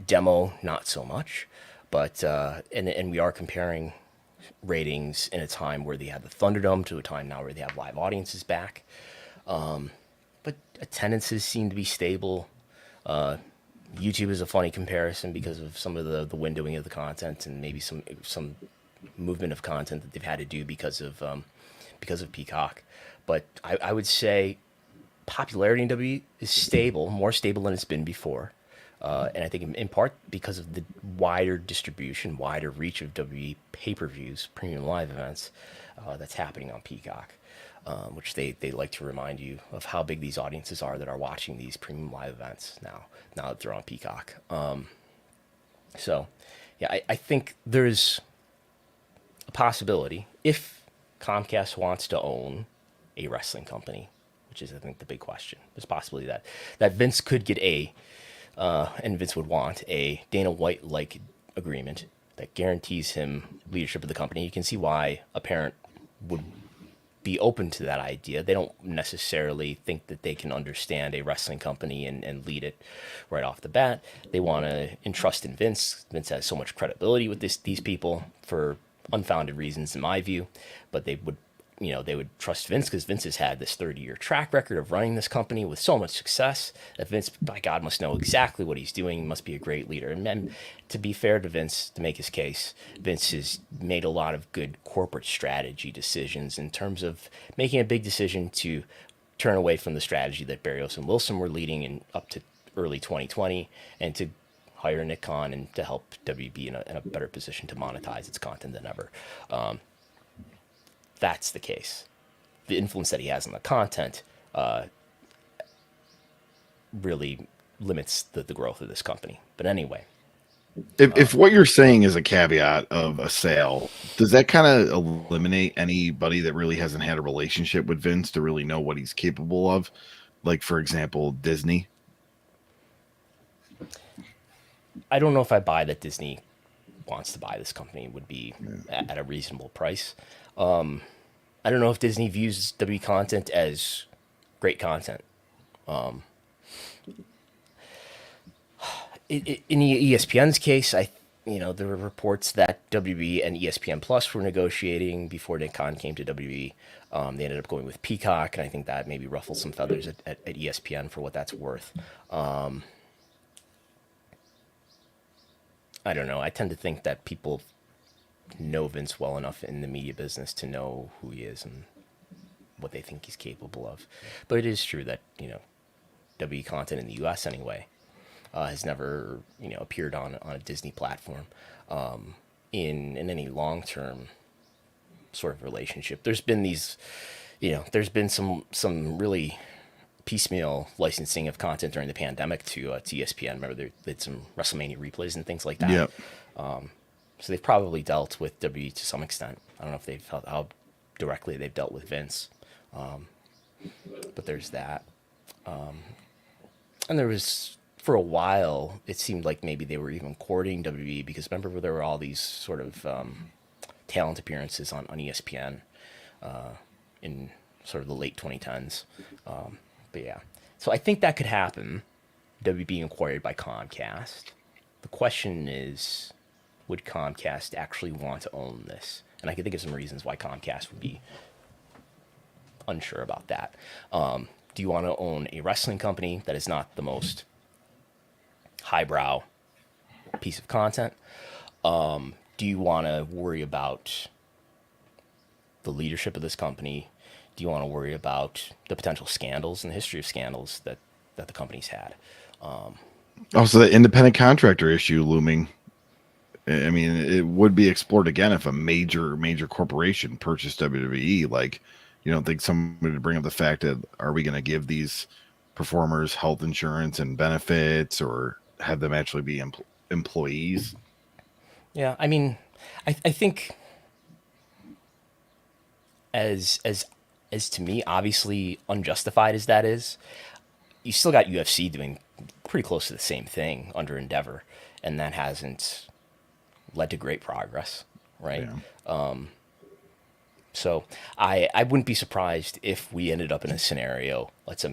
A: Demo, not so much. But and we are comparing ratings in a time where they had the Thunderdome to a time now where they have live audiences back. But attendances seem to be stable. YouTube is a funny comparison because of some of the windowing of the content and maybe some movement of content that they've had to do because of Peacock. But I would say popularity in WWE is stable, more stable than it's been before. And I think in part because of the wider distribution, wider reach of WWE pay-per-views, premium live events that's happening on Peacock, which they like to remind you of how big these audiences are that are watching these premium live events now that they're on Peacock. So, yeah, I think there's a possibility if Comcast wants to own a wrestling company, which is, I think, the big question. There's a possibility that Vince could get and Vince would want a Dana White-like agreement that guarantees him leadership of the company. You can see why a parent would be open to that idea. They don't necessarily think that they can understand a wrestling company and lead it right off the bat. They want to entrust in Vince. Vince has so much credibility with these people for unfounded reasons, in my view, but they would they would trust Vince because Vince has had this 30-year track record of running this company with so much success that Vince, by God, must know exactly what he's doing. He must be a great leader. And then, to be fair to Vince, to make his case, Vince has made a lot of good corporate strategy decisions in terms of making a big decision to turn away from the strategy that Barrios and Wilson were leading in up to early 2020 and to hire Nick Khan and to help WB in a better position to monetize its content than ever. That's the case. The influence that he has on the content really limits the growth of this company. But anyway.
B: If what you're saying is a caveat of a sale, does that kind of eliminate anybody that really hasn't had a relationship with Vince to really know what he's capable of? Like, for example, Disney?
A: I don't know if I buy that Disney wants to buy this company. It would be at a reasonable price. I don't know if Disney views W content as great content. In ESPN's case, there were reports that WB and ESPN Plus were negotiating before Nick Khan came to WB. They ended up going with Peacock, and I think that maybe ruffled some feathers at ESPN for what that's worth. I don't know. I tend to think that people know Vince well enough in the media business to know who he is and what they think he's capable of. But it is true that, W content in the U.S. anyway has never, appeared on a Disney platform in any long-term sort of relationship. There's been these, there's been some really piecemeal licensing of content during the pandemic to ESPN. Remember, they did some WrestleMania replays and things like that.
B: Yep.
A: So they've probably dealt with WWE to some extent. I don't know if they've felt how directly they've dealt with Vince, but there's that. And there was, for a while, it seemed like maybe they were even courting WWE because remember there were all these sort of talent appearances on ESPN in sort of the late 2010s. But yeah, so I think that could happen, W being acquired by Comcast. The question is, would Comcast actually want to own this? And I can think of some reasons why Comcast would be unsure about that. Do you want to own a wrestling company that is not the most highbrow piece of content? Do you want to worry about the leadership of this company? Do you want to worry about the potential scandals and the history of scandals that the company's had?
B: Also, the independent contractor issue looming. I mean, it would be explored again if a major corporation purchased WWE. Like, you don't think somebody would bring up the fact that are we going to give these performers health insurance and benefits, or have them actually be employees?
A: Yeah, I mean, I think as to me, obviously unjustified as that is, you still got UFC doing pretty close to the same thing under Endeavor, and that hasn't led to great progress, right?
B: Yeah.
A: So I wouldn't be surprised if we ended up in a scenario, let's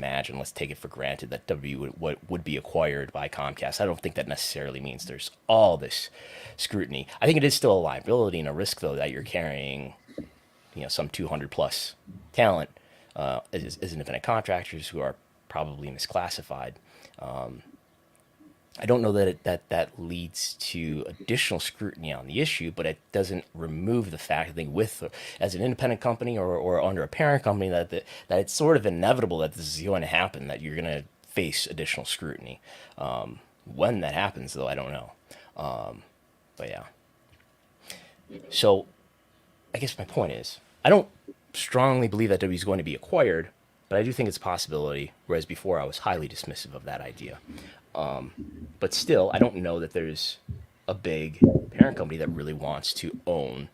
A: take it for granted that W would be acquired by Comcast. I don't think that necessarily means there's all this scrutiny. I think it is still a liability and a risk, though, that you're carrying, some 200 plus talent as independent contractors who are probably misclassified. I don't know that leads to additional scrutiny on the issue, but it doesn't remove the fact, I think, as an independent company or under a parent company, that it's sort of inevitable that this is going to happen, that you're going to face additional scrutiny. When that happens, though, I don't know. But yeah. So I guess my point is, I don't strongly believe that W is going to be acquired, but I do think it's a possibility, whereas before I was highly dismissive of that idea. But still, I don't know that there's a big parent company that really wants to own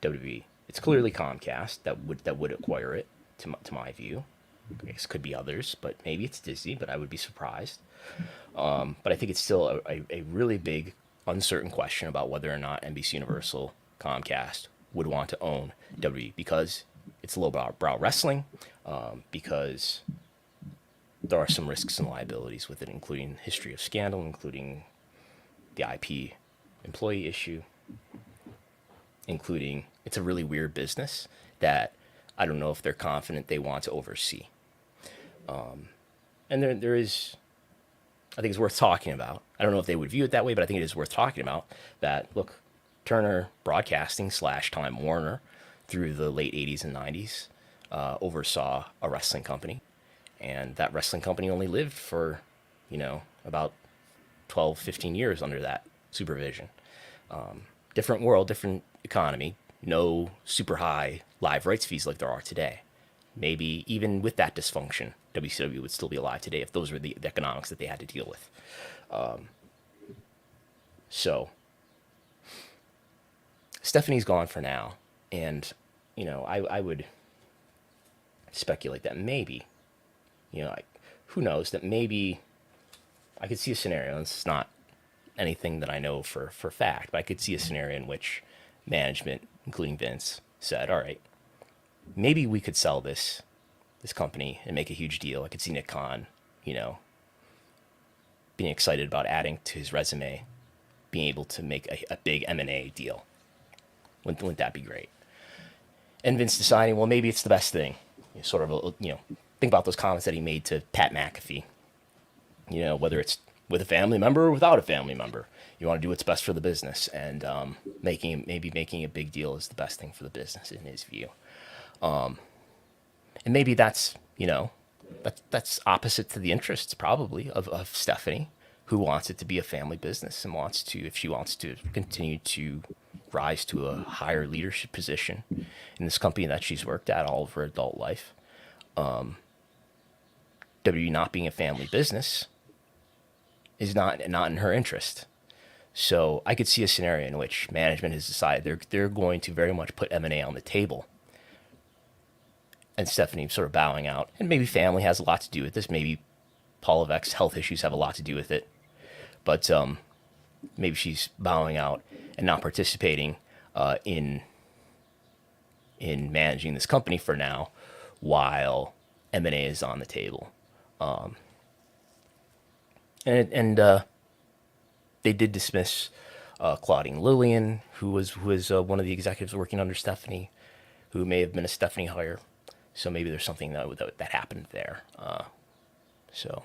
A: WWE. It's clearly Comcast that would acquire it, to my view. I guess it could be others, but maybe it's Disney, but I would be surprised. But I think it's still a really big, uncertain question about whether or not NBC Universal, Comcast, would want to own WWE, because it's low-brow wrestling, because there are some risks and liabilities with it, including history of scandal, including the IP employee issue, including it's a really weird business that I don't know if they're confident they want to oversee. And there is, I think it's worth talking about. I don't know if they would view it that way, but I think it is worth talking about that, look, Turner Broadcasting / Time Warner through the late 80s and 90s oversaw a wrestling company. And that wrestling company only lived for, about 12, 15 years under that supervision. Different world, different economy, no super high live rights fees like there are today. Maybe even with that dysfunction, WCW would still be alive today if those were the economics that they had to deal with. So Stephanie's gone for now, and I would speculate that maybe, who knows, that maybe I could see a scenario, and it's not anything that I know for fact, but I could see a scenario in which management, including Vince, said, all right, maybe we could sell this company and make a huge deal. I could see Nick Khan, being excited about adding to his resume, being able to make a big M&A deal. Wouldn't that be great? And Vince deciding, well, maybe it's the best thing. Think about those comments that he made to Pat McAfee. Whether it's with a family member or without a family member, you want to do what's best for the business, and making a big deal is the best thing for the business in his view. And maybe that's that's opposite to the interests probably of Stephanie, who wants it to be a family business and wants to, if she wants to continue to rise to a higher leadership position in this company that she's worked at all of her adult life. WWE not being a family business is not in her interest. So I could see a scenario in which management has decided they're going to very much put M&A on the table. And Stephanie sort of bowing out. And maybe family has a lot to do with this. Maybe Paul Levesque's health issues have a lot to do with it. But maybe she's bowing out and not participating in managing this company for now, while M&A is on the table. And they did dismiss Claudine Lillian, who was one of the executives working under Stephanie, who may have been a Stephanie hire. So maybe there's something that happened there. So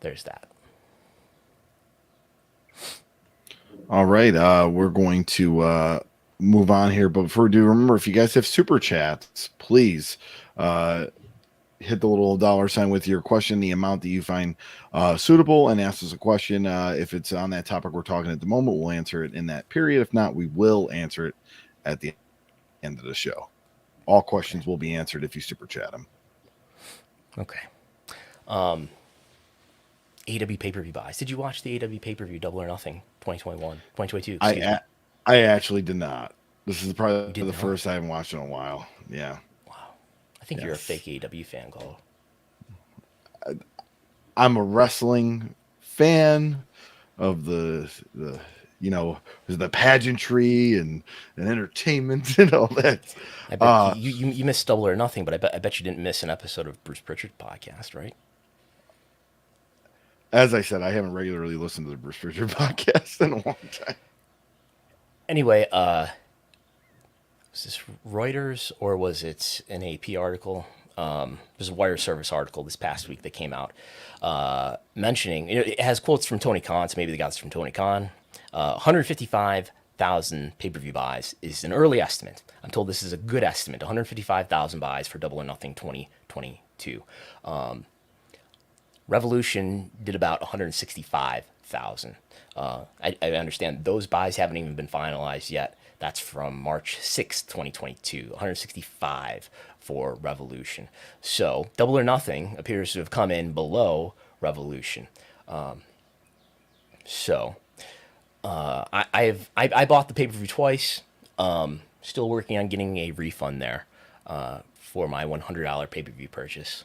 A: there's that.
B: All right, we're going to move on here, but before we do, remember, if you guys have super chats, please hit the little $ with your question, the amount that you find suitable, and ask us a question. If it's on that topic we're talking at the moment, we'll answer it in that period. If not, we will answer it at the end of the show. All questions will be answered if you super chat them.
A: Okay. AW pay-per-view buys. Did you watch the AW pay-per-view Double or Nothing 2022?
B: I actually did not. This is probably the first I haven't watched in a while. Yeah.
A: Wow. I think you're a fake AW fan, Gullo.
B: I'm a wrestling fan of the pageantry and entertainment and all that.
A: I bet you missed Double or Nothing, but I bet you didn't miss an episode of Bruce Prichard podcast, right?
B: As I said, I haven't regularly listened to the Bruce Prichard podcast in a long time.
A: Anyway, was this Reuters or was it an AP article? There's a Wire Service article this past week that came out mentioning, it has quotes from Tony Khan, so maybe they got this from Tony Khan. 155,000 pay-per-view buys is an early estimate. I'm told this is a good estimate. 155,000 buys for Double or Nothing 2022. Revolution did about 165,000. I understand those buys haven't even been finalized yet. That's from March 6th, 2022. 165 for Revolution. So Double or Nothing appears to have come in below Revolution. I bought the pay-per-view twice. Still working on getting a refund there for my $100 pay-per-view purchase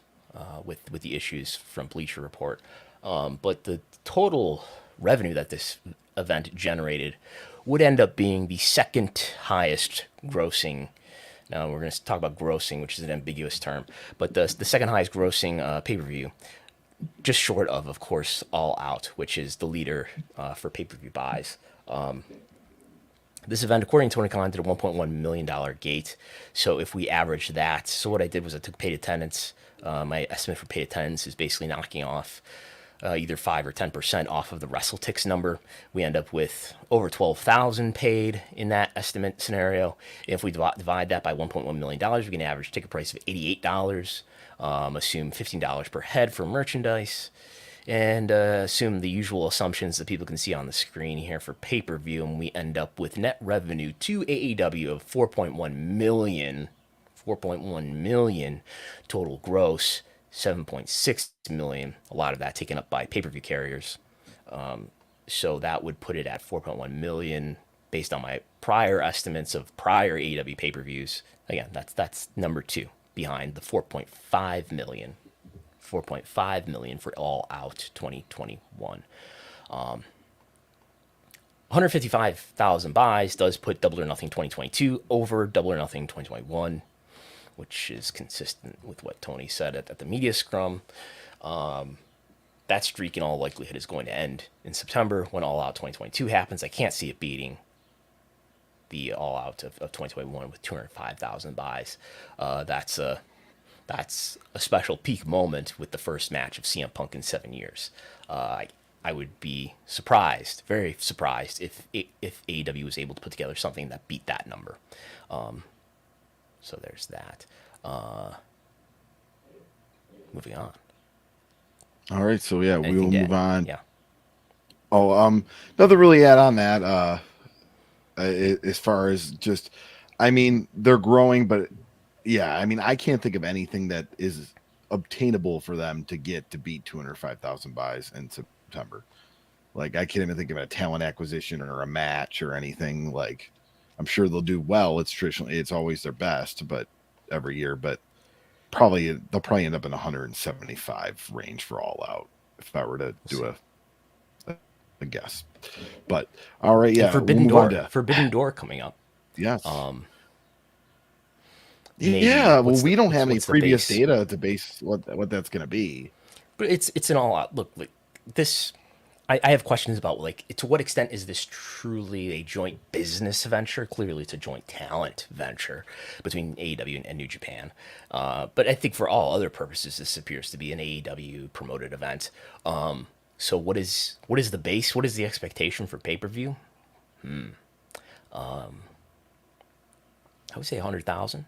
A: with the issues from Bleacher Report. But the total revenue that this event generated would end up being the second highest grossing. Now we're going to talk about grossing, which is an ambiguous term, but the second highest grossing pay-per-view, just short of course, All Out, which is the leader for pay-per-view buys. This event, according to Tony Khan, did a $1.1 million gate. So if we average that, so what I did was I took paid attendance. My estimate for paid attendance is basically knocking off either 5 or 10% off of the WrestleTix number. We end up with over 12,000 paid in that estimate scenario. If we divide that by $1.1 million, we get an average ticket price of $88. Assume $15 per head for merchandise. And assume the usual assumptions that people can see on the screen here for pay-per-view, and we end up with net revenue to AEW of 4.1 million, total gross 7.6 million, a lot of that taken up by pay-per-view carriers. So that would put it at 4.1 million based on my prior estimates of prior AEW pay-per-views. Again, that's number 2 behind the 4.5 million. 4.5 million for All Out 2021. 155,000 buys does put Double or Nothing 2022 over Double or Nothing 2021, which is consistent with what Tony said at the media scrum. That streak in all likelihood is going to end in September when All Out 2022 happens. I can't see it beating the All Out of 2021 with 205,000 buys. That's a special peak moment with the first match of CM Punk in 7 years. I would be surprised, very surprised, if AEW was able to put together something that beat that number. So there's that. Moving on.
B: All right, so yeah, we will move on.
A: Yeah.
B: Oh, nothing really add on that. As far as just, I mean, they're growing, but yeah, I mean, I can't think of anything that is obtainable for them to get to beat 205,000 buys in September. Like, I can't even think of a talent acquisition or a match or anything. Like, I'm sure they'll do well. It's always their best, but every year, but they'll probably end up in 175 range for All Out if I were to do a guess. But all right, yeah,
A: Forbidden Door coming up.
B: Yes.
A: Maybe.
B: Yeah, well, we don't have any previous data to base what that's going to be.
A: But it's an all out look. Like this, I have questions about like to what extent is this truly a joint business venture? Clearly, it's a joint talent venture between AEW and New Japan. But I think for all other purposes, this appears to be an AEW promoted event. So what is the base? What is the expectation for pay-per-view? I would say 100,000.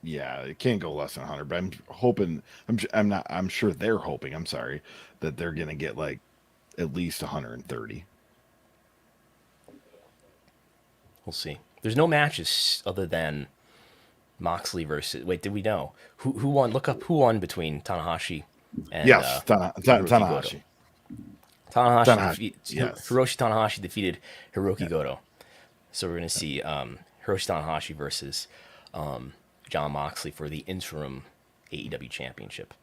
B: Yeah, it can't go less than 100, but I'm hoping, I'm sure they're hoping, that they're going to get like at least 130.
A: We'll see. There's no matches other than Moxley versus, wait, did we know? Who won? Look up who won between Tanahashi and
B: Tanahashi.
A: Tanahashi.
B: Yes.
A: Hiroshi Tanahashi defeated Hiroki Goto. So we're going to see Hiroshi Tanahashi versus John Moxley for the interim AEW championship.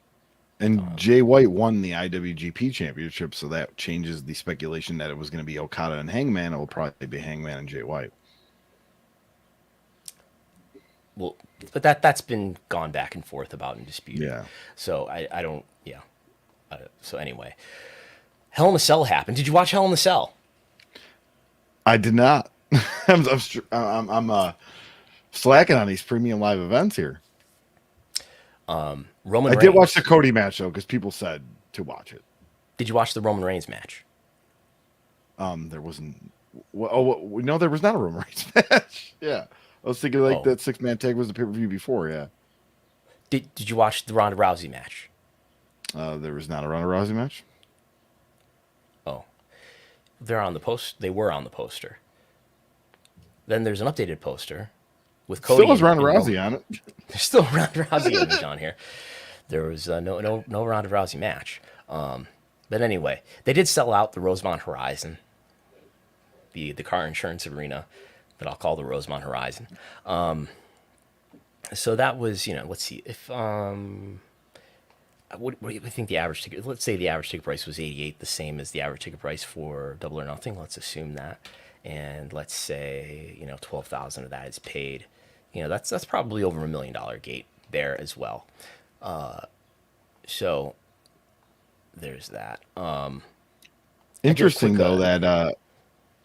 B: And Jay White won the IWGP championship, so that changes the speculation that it was going to be Okada and Hangman. It will probably be Hangman and Jay White.
A: Well, but that's been gone back and forth about and disputed.
B: Yeah.
A: So I don't. Yeah. So anyway, Hell in a Cell happened. Did you watch Hell in a Cell?
B: I did not. I'm slacking on these premium live events here.
A: Roman Reigns.
B: Did watch the Cody match though, because people said to watch it.
A: Did you watch the Roman Reigns match?
B: There wasn't. No, there was not a Roman Reigns match. Yeah, I was thinking like that 6-man tag was the pay-per-view before. Yeah.
A: Did you watch the Ronda Rousey match?
B: There was not a Ronda Rousey match.
A: Oh, they're on the post. They were on the poster. Then there's an updated poster with Cody.
B: Still has Ronda Rousey on it.
A: There's still a Ronda Rousey image on here. There was no Ronda Rousey match. But anyway, they did sell out the Rosemont Horizon, the car insurance arena that I'll call the Rosemont Horizon. So that was, let's see if what do you think the average ticket? Let's say the average ticket price was $88, the same as the average ticket price for Double or Nothing. Let's assume that, and let's say 12,000 of that is paid. That's probably over $1 million gate there as well. So there's that.
B: Interesting though that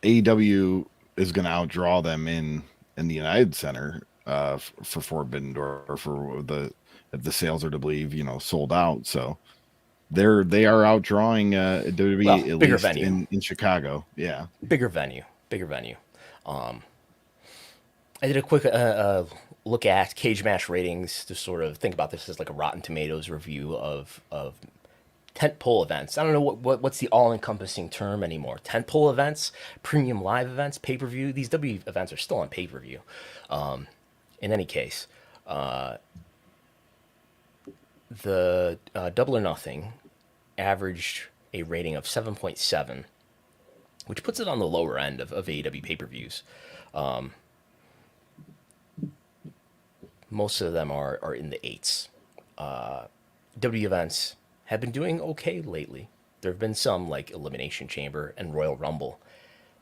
B: AEW is going to outdraw them in the United Center for Forbidden Door for the if the sales are to believe sold out. So they are outdrawing
A: Well,
B: WWE at
A: bigger
B: least
A: venue,
B: in Chicago. Yeah.
A: bigger venue. I did a quick look at cage match ratings to sort of think about this as like a Rotten Tomatoes review of tentpole events. I don't know what's the all-encompassing term anymore. Tentpole events, premium live events, pay-per-view. These W events are still on pay-per-view. In any case, the Double or Nothing averaged a rating of 7.7, which puts it on the lower end of AEW pay-per-views. Most of them are in the eights. W events have been doing okay lately. There have been some like Elimination Chamber and Royal Rumble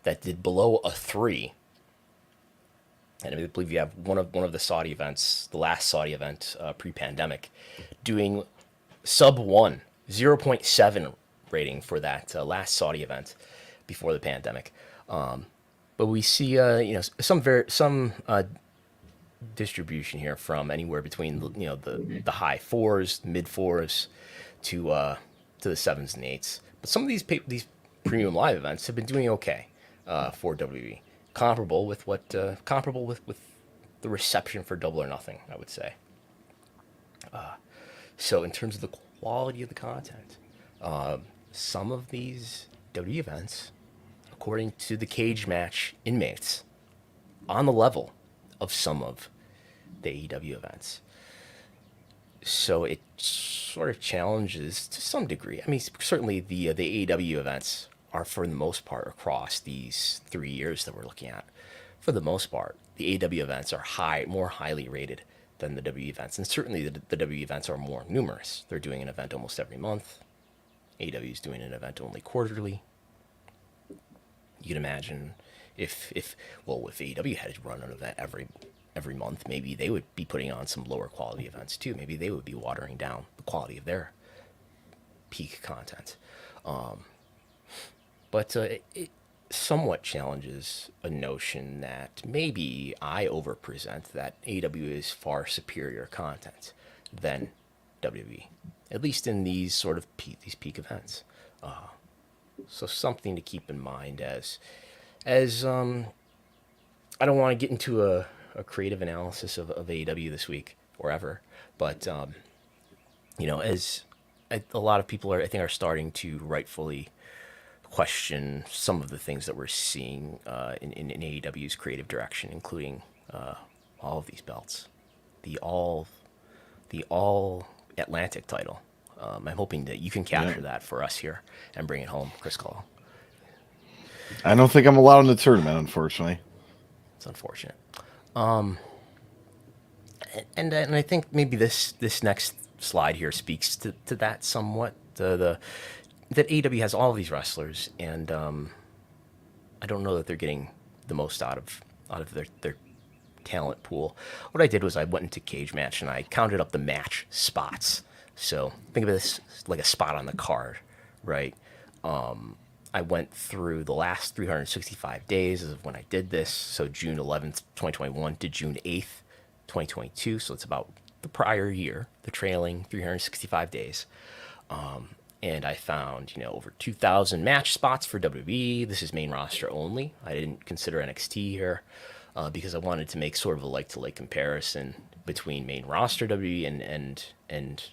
A: that did below a 3. And I believe you have one of the Saudi events, the last Saudi event pre-pandemic, doing sub 1, 0.7 rating for that last Saudi event before the pandemic. But we see some distribution here from anywhere between the high 4s, mid 4s to the 7s and 8s. But some of these premium live events have been doing okay for WWE, comparable with the reception for Double or Nothing, I would say. So in terms of the quality of the content, some of these WWE events, according to the cage match inmates, on the level of some of the AEW events. So it sort of challenges to some degree. I mean, certainly the AEW events are, for the most part, across these 3 years that we're looking at, for the most part, the AEW events are more highly rated than the W events. And certainly the W events are more numerous. They're doing an event almost every month. AEW is doing an event only quarterly. You can imagine if AEW had to run an event every month, maybe they would be putting on some lower quality events too. Maybe they would be watering down the quality of their peak content. But it somewhat challenges a notion that maybe I overpresent that AEW is far superior content than WWE, at least in these sort of these peak events. So something to keep in mind as I don't want to get into a creative analysis of AEW this week or ever, but as a lot of people I think are starting to rightfully question some of the things that we're seeing in AEW's creative direction, including all of these belts, the all Atlantic title. I'm hoping that you can capture that for us here and bring it home, Chris Gullo.
B: I don't think I'm allowed in the tournament, unfortunately.
A: It's unfortunate. And I think maybe this next slide here speaks to that somewhat. That AEW has all of these wrestlers, and I don't know that they're getting the most out of their talent pool. What I did was I went into Cage Match and I counted up the match spots. So think of this like a spot on the card, right? I went through the last 365 days of when I did this. So June 11th, 2021 to June 8th, 2022. So it's about the prior year, the trailing 365 days. And I found, over 2,000 match spots for WWE. This is main roster only. I didn't consider NXT here because I wanted to make sort of a like-to-like comparison between main roster WWE and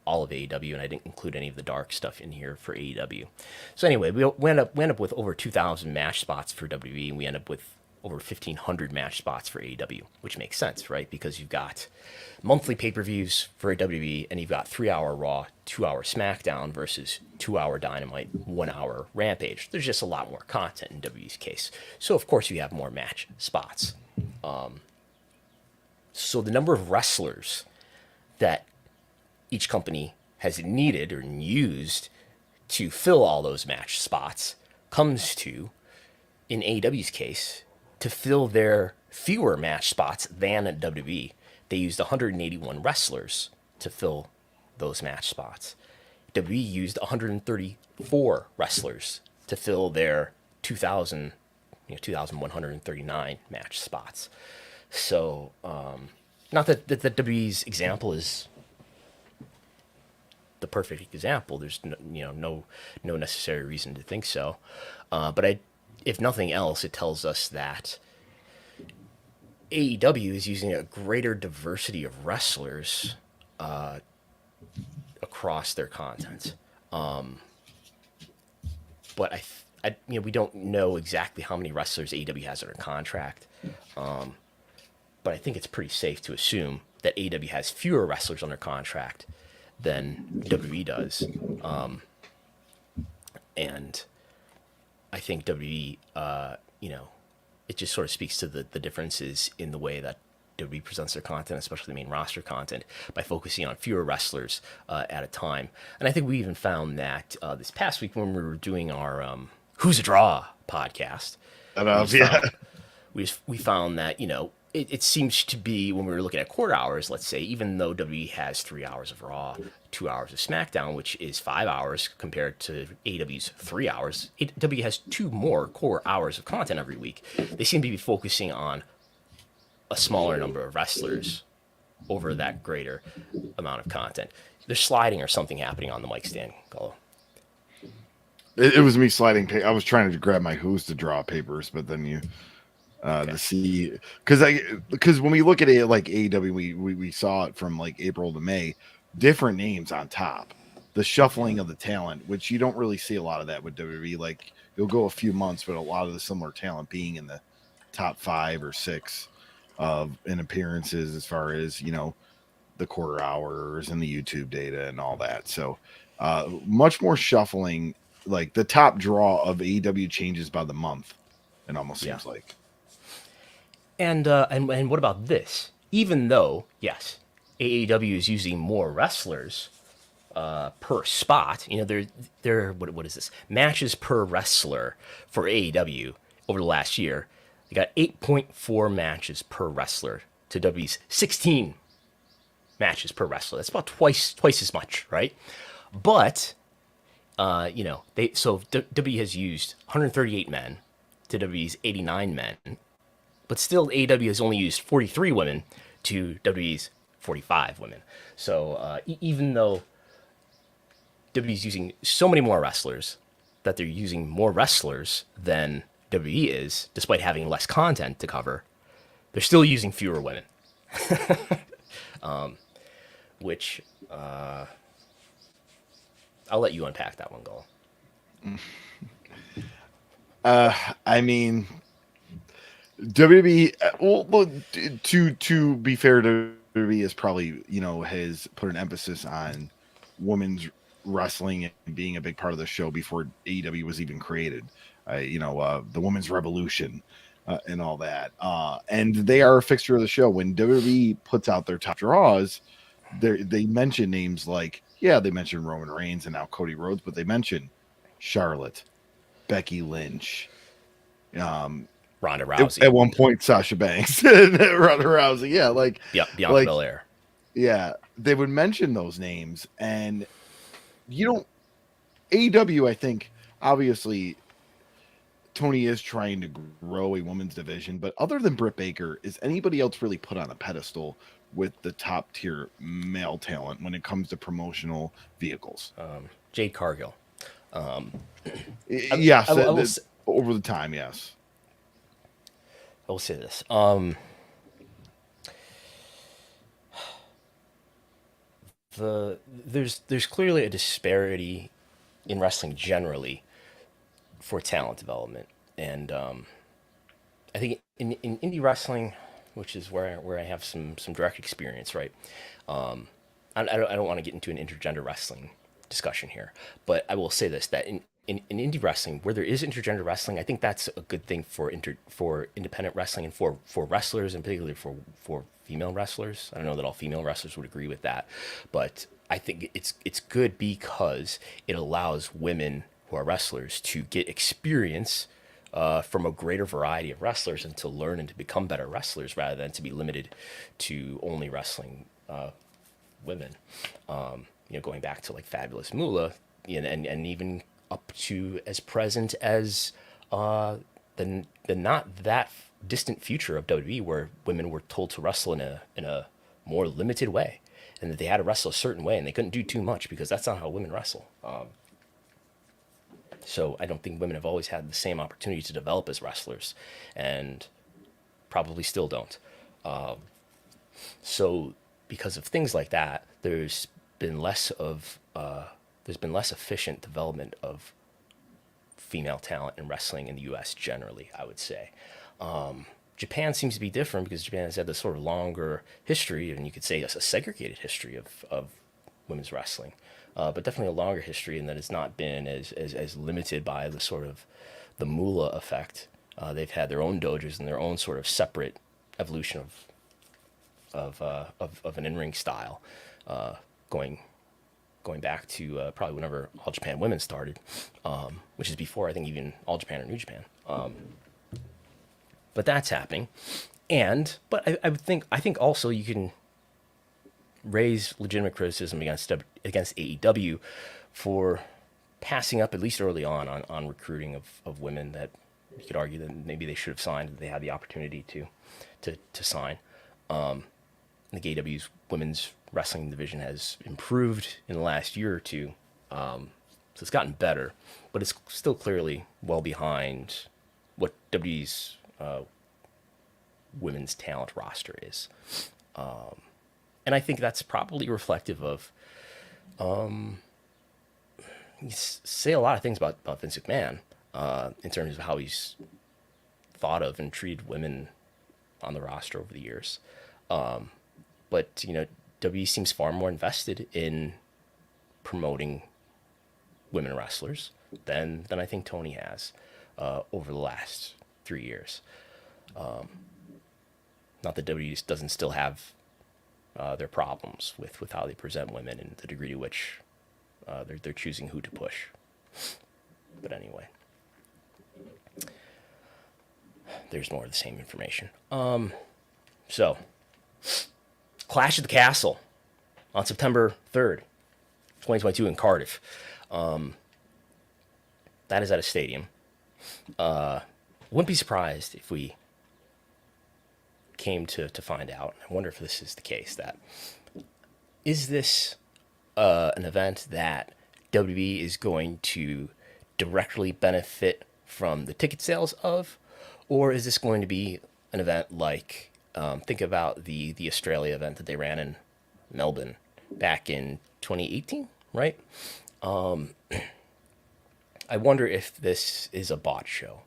A: all of AEW, and I didn't include any of the dark stuff in here for AEW. So anyway, we end up with over 2,000 match spots for WWE, and we end up with over 1,500 match spots for AEW, which makes sense, right? Because you've got monthly pay-per-views for WWE, and you've got 3-hour Raw, 2-hour SmackDown versus 2-hour Dynamite, 1-hour Rampage. There's just a lot more content in WWE's case. So, of course, you have more match spots. So the number of wrestlers that each company has needed or used to fill all those match spots comes to, in AEW's case, to fill their fewer match spots than at WWE. They used 181 wrestlers to fill those match spots. WWE used 134 wrestlers to fill their 2,000, 2,139 match spots. So, not that the WWE's example is the perfect example. There's no necessary reason to think so. But if nothing else, it tells us that AEW is using a greater diversity of wrestlers across their content. But we don't know exactly how many wrestlers AEW has under contract. But I think it's pretty safe to assume that AEW has fewer wrestlers under contract than WWE does. And I think WWE, it just sort of speaks to the differences in the way that WWE presents their content, especially the main roster content, by focusing on fewer wrestlers at a time. And I think we even found that this past week when we were doing our Who's a Draw podcast, we found that, it seems to be, when we were looking at quarter hours, let's say, even though WWE has 3 hours of Raw, 2 hours of SmackDown, which is 5 hours compared to AEW's 3 hours, AEW has 2 more core hours of content every week. They seem to be focusing on a smaller number of wrestlers over that greater amount of content. There's sliding or something happening on the mic stand, Gullo.
B: It was me sliding. I was trying to grab my Who's to Draw papers, but then you... to see, because when we look at it like AEW, we saw it from like April to May, different names on top, the shuffling of the talent, which you don't really see a lot of that with WWE. Like you'll go a few months, but a lot of the similar talent being in the top 5 or 6 in appearances, as far as the quarter hours and the YouTube data and all that. So much more shuffling. Like the top draw of AEW changes by the month. It almost seems like.
A: And what about this? Even though, yes, AEW is using more wrestlers per spot, they're what is this? Matches per wrestler for AEW over the last year. They got 8.4 matches per wrestler to WWE's 16 matches per wrestler. That's about twice as much, right? But WWE has used 138 men to WWE's 89 men. But still, AEW has only used 43 women to WWE's 45 women. So even though WWE's using so many more wrestlers, that they're using more wrestlers than WWE is, despite having less content to cover, they're still using fewer women. Which I'll let you unpack that one, Gullo.
B: I mean... WWE, well, to be fair, WWE is probably has put an emphasis on women's wrestling and being a big part of the show before AEW was even created. The women's revolution and all that, and they are a fixture of the show. When WWE puts out their top draws, they mention names like they mention Roman Reigns and now Cody Rhodes, but they mention Charlotte, Becky Lynch,
A: Ronda Rousey.
B: At one point, Sasha Banks, Ronda Rousey.
A: Bianca Belair.
B: Yeah, they would mention those names, and AEW, I think, obviously, Tony is trying to grow a women's division, but other than Britt Baker, is anybody else really put on a pedestal with the top tier male talent when it comes to promotional vehicles?
A: Jade Cargill.
B: Yes, over the time, yes.
A: I will say this. There's clearly a disparity in wrestling generally for talent development, and I think in indie wrestling, which is where I have some direct experience, right? I don't want to get into an intergender wrestling discussion here, but I will say this, that in indie wrestling, where there is intergender wrestling, I think that's a good thing for independent wrestling and for wrestlers, and particularly for female wrestlers. I don't know that all female wrestlers would agree with that, but I think it's good because it allows women who are wrestlers to get experience from a greater variety of wrestlers and to learn and to become better wrestlers rather than to be limited to only wrestling women. Going back to like Fabulous Moolah, and even up to as present as the not that distant future of WWE where women were told to wrestle in a more limited way, and that they had to wrestle a certain way, and they couldn't do too much because that's not how women wrestle. So I don't think women have always had the same opportunity to develop as wrestlers, and probably still don't. So because of things like that, there's been less efficient development of female talent in wrestling in the U.S. generally, I would say. Japan seems to be different because Japan has had this sort of longer history, and you could say a segregated history of women's wrestling, but definitely a longer history, and that it's not been as limited by the sort of the Moolah effect. They've had their own dojos and their own sort of separate evolution of an in-ring style, going back to probably whenever All Japan Women started, which is before I think even All Japan or New Japan. But that's happening, but I think also you can raise legitimate criticism against AEW for passing up, at least early on recruiting of women that you could argue that maybe they should have signed, that they had the opportunity to sign. I think AEW's women's wrestling division has improved in the last year or two, so it's gotten better, but it's still clearly well behind what WWE's women's talent roster is. And I think that's probably reflective of, you say a lot of things about Vince McMahon in terms of how he's thought of and treated women on the roster over the years. But, WWE seems far more invested in promoting women wrestlers than I think Tony has over the last 3 years. Not that WWE doesn't still have their problems with how they present women and the degree to which they're choosing who to push. But anyway, there's more of the same information. So, Clash at the Castle on September 3rd, 2022 in Cardiff. That is at a stadium. Wouldn't be surprised if we came to find out. I wonder if this is the case. Is this an event that WWE is going to directly benefit from the ticket sales of, or is this going to be an event like, think about the Australia event that they ran in Melbourne back in 2018, right? I wonder if this is a bot show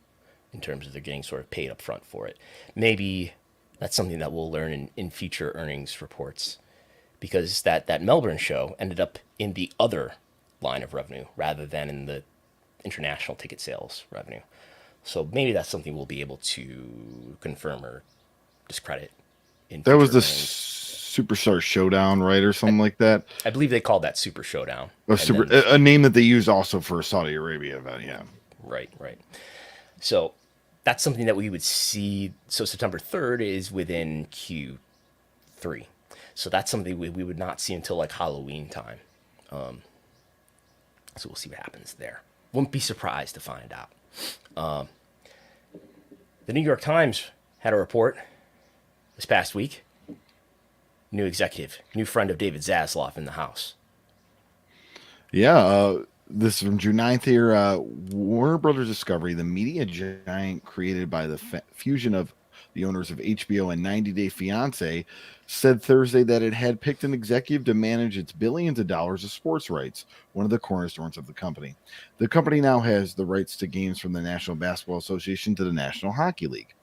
A: in terms of they're getting sort of paid up front for it. Maybe that's something that we'll learn in future earnings reports, because that Melbourne show ended up in the other line of revenue rather than in the international ticket sales revenue. So maybe that's something we'll be able to confirm or discredit.
B: That was the
A: earnings.
B: Superstar Showdown, right, or something like that.
A: I believe they called that Super Showdown.
B: A name that they use also for a Saudi Arabia event, yeah.
A: Right. So that's something that we would see. So September 3rd is within Q3. So that's something we would not see until like Halloween time. So we'll see what happens there. Wouldn't be surprised to find out. The New York Times had a report this past week. New executive, new friend of David Zaslav in the house.
B: Yeah, this is from June 9th here. Warner Brothers Discovery, the media giant created by the fusion of the owners of HBO and 90 Day Fiancé, said Thursday that it had picked an executive to manage its billions of dollars of sports rights, one of the cornerstones of the company. The company now has the rights to games from the National Basketball Association to the National Hockey League.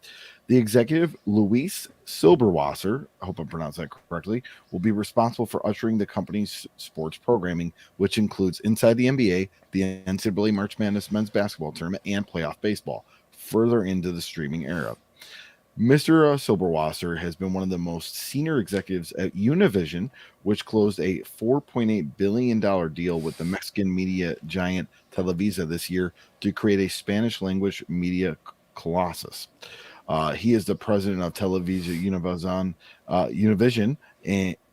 B: The executive, Luis Silberwasser, I hope I'm pronouncing that correctly, will be responsible for ushering the company's sports programming, which includes Inside the NBA, the NCAA March Madness men's basketball tournament, and playoff baseball, further into the streaming era. Mr. Silberwasser has been one of the most senior executives at Univision, which closed a $4.8 billion deal with the Mexican media giant Televisa this year to create a Spanish-language media colossus. He is the president of Televisa Univision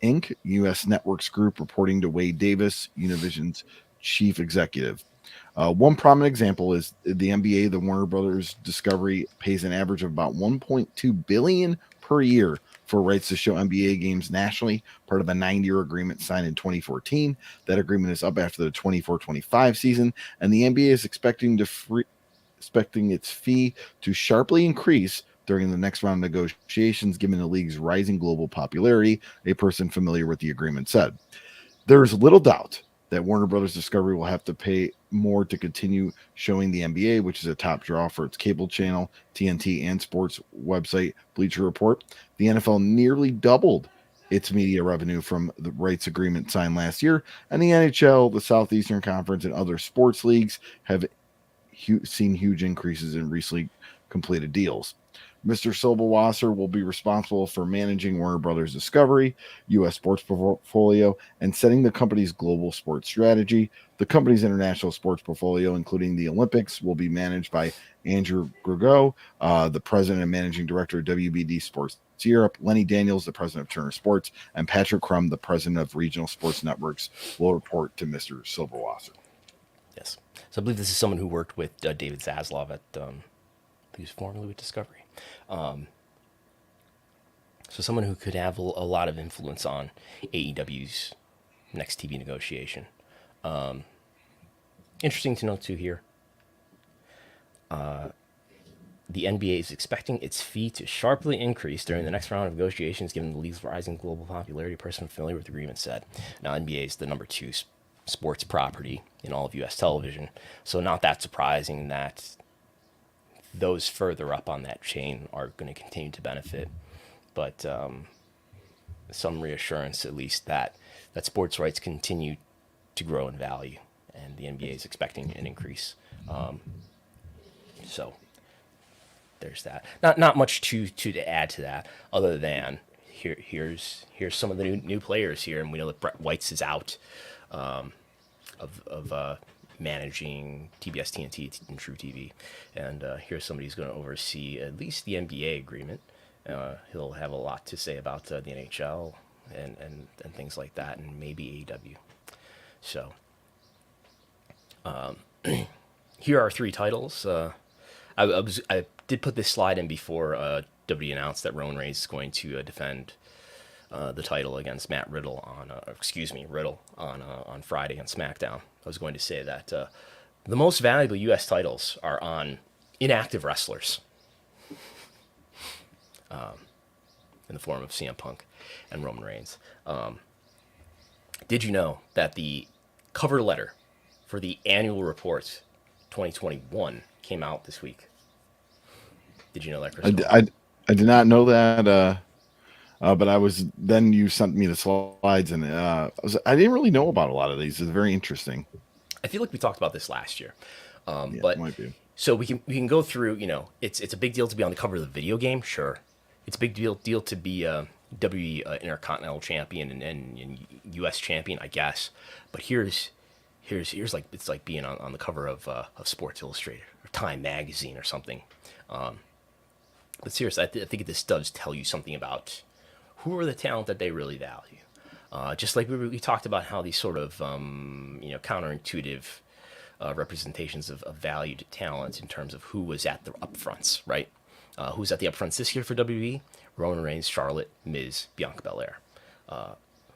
B: Inc., U.S. Networks Group, reporting to Wade Davis, Univision's chief executive. One prominent example is the NBA. The Warner Brothers Discovery pays an average of about $1.2 billion per year for rights to show NBA games nationally, part of a 9-year agreement signed in 2014. That agreement is up after the 24-25 season, and the NBA is expecting its fee to sharply increase during the next round of negotiations, given the league's rising global popularity, a person familiar with the agreement said. There's little doubt that Warner Brothers Discovery will have to pay more to continue showing the NBA, which is a top draw for its cable channel, TNT, and sports website Bleacher Report. The NFL nearly doubled its media revenue from the rights agreement signed last year, and the NHL, the Southeastern Conference, and other sports leagues have seen huge increases in recently completed deals. Mr. Silberwasser will be responsible for managing Warner Brothers Discovery, U.S. sports portfolio, and setting the company's global sports strategy. The company's international sports portfolio, including the Olympics, will be managed by Andrew Grego, the president and managing director of WBD Sports Europe. Lenny Daniels, the president of Turner Sports, and Patrick Crum, the president of Regional Sports Networks, will report to Mr. Silberwasser.
A: Yes. So I believe this is someone who worked with David Zaslav at, he was formerly with Discovery. So someone who could have a lot of influence on AEW's next TV negotiation. Interesting to note too here. The NBA is expecting its fee to sharply increase during the next round of negotiations, given the league's rising global popularity. A person familiar with the agreement said. Now, NBA is the number 2 sports property in all of U.S. television, so not that surprising that those further up on that chain are going to continue to benefit. But some reassurance, at least, that sports rights continue to grow in value, and the NBA is expecting an increase. So there's that. Not much to add to that, other than here's some of the new players here, and we know that Brett Weitz is out of managing TBS, TNT, and True TV, and here's somebody who's going to oversee at least the NBA agreement. He'll have a lot to say about the NHL and things like that, and maybe AEW. So here are 3 titles. I did put this slide in before WWE announced that Roman Reigns is going to defend the title against Riddle on Friday on SmackDown. I was going to say that the most valuable U.S. titles are on inactive wrestlers, in the form of CM Punk and Roman Reigns. Did you know that the cover letter for the annual report 2021 came out this week? Did you know that, Chris?
B: I did not know that. But you sent me the slides, and I didn't really know about a lot of these. It's very interesting.
A: I feel like we talked about this last year,
B: but it might be.
A: So we can go through. It's a big deal to be on the cover of the video game. Sure, it's a big deal to be WWE Intercontinental Champion and U.S. Champion, I guess. But here's like it's like being on the cover of Sports Illustrated or Time Magazine or something. But seriously, I think this does tell you something about who are the talent that they really value. Just like we talked about how these sort of counterintuitive representations of valued talent in terms of who was at the upfronts, right? Who's at the upfronts this year for WWE? Roman Reigns, Charlotte, Miz, Bianca Belair.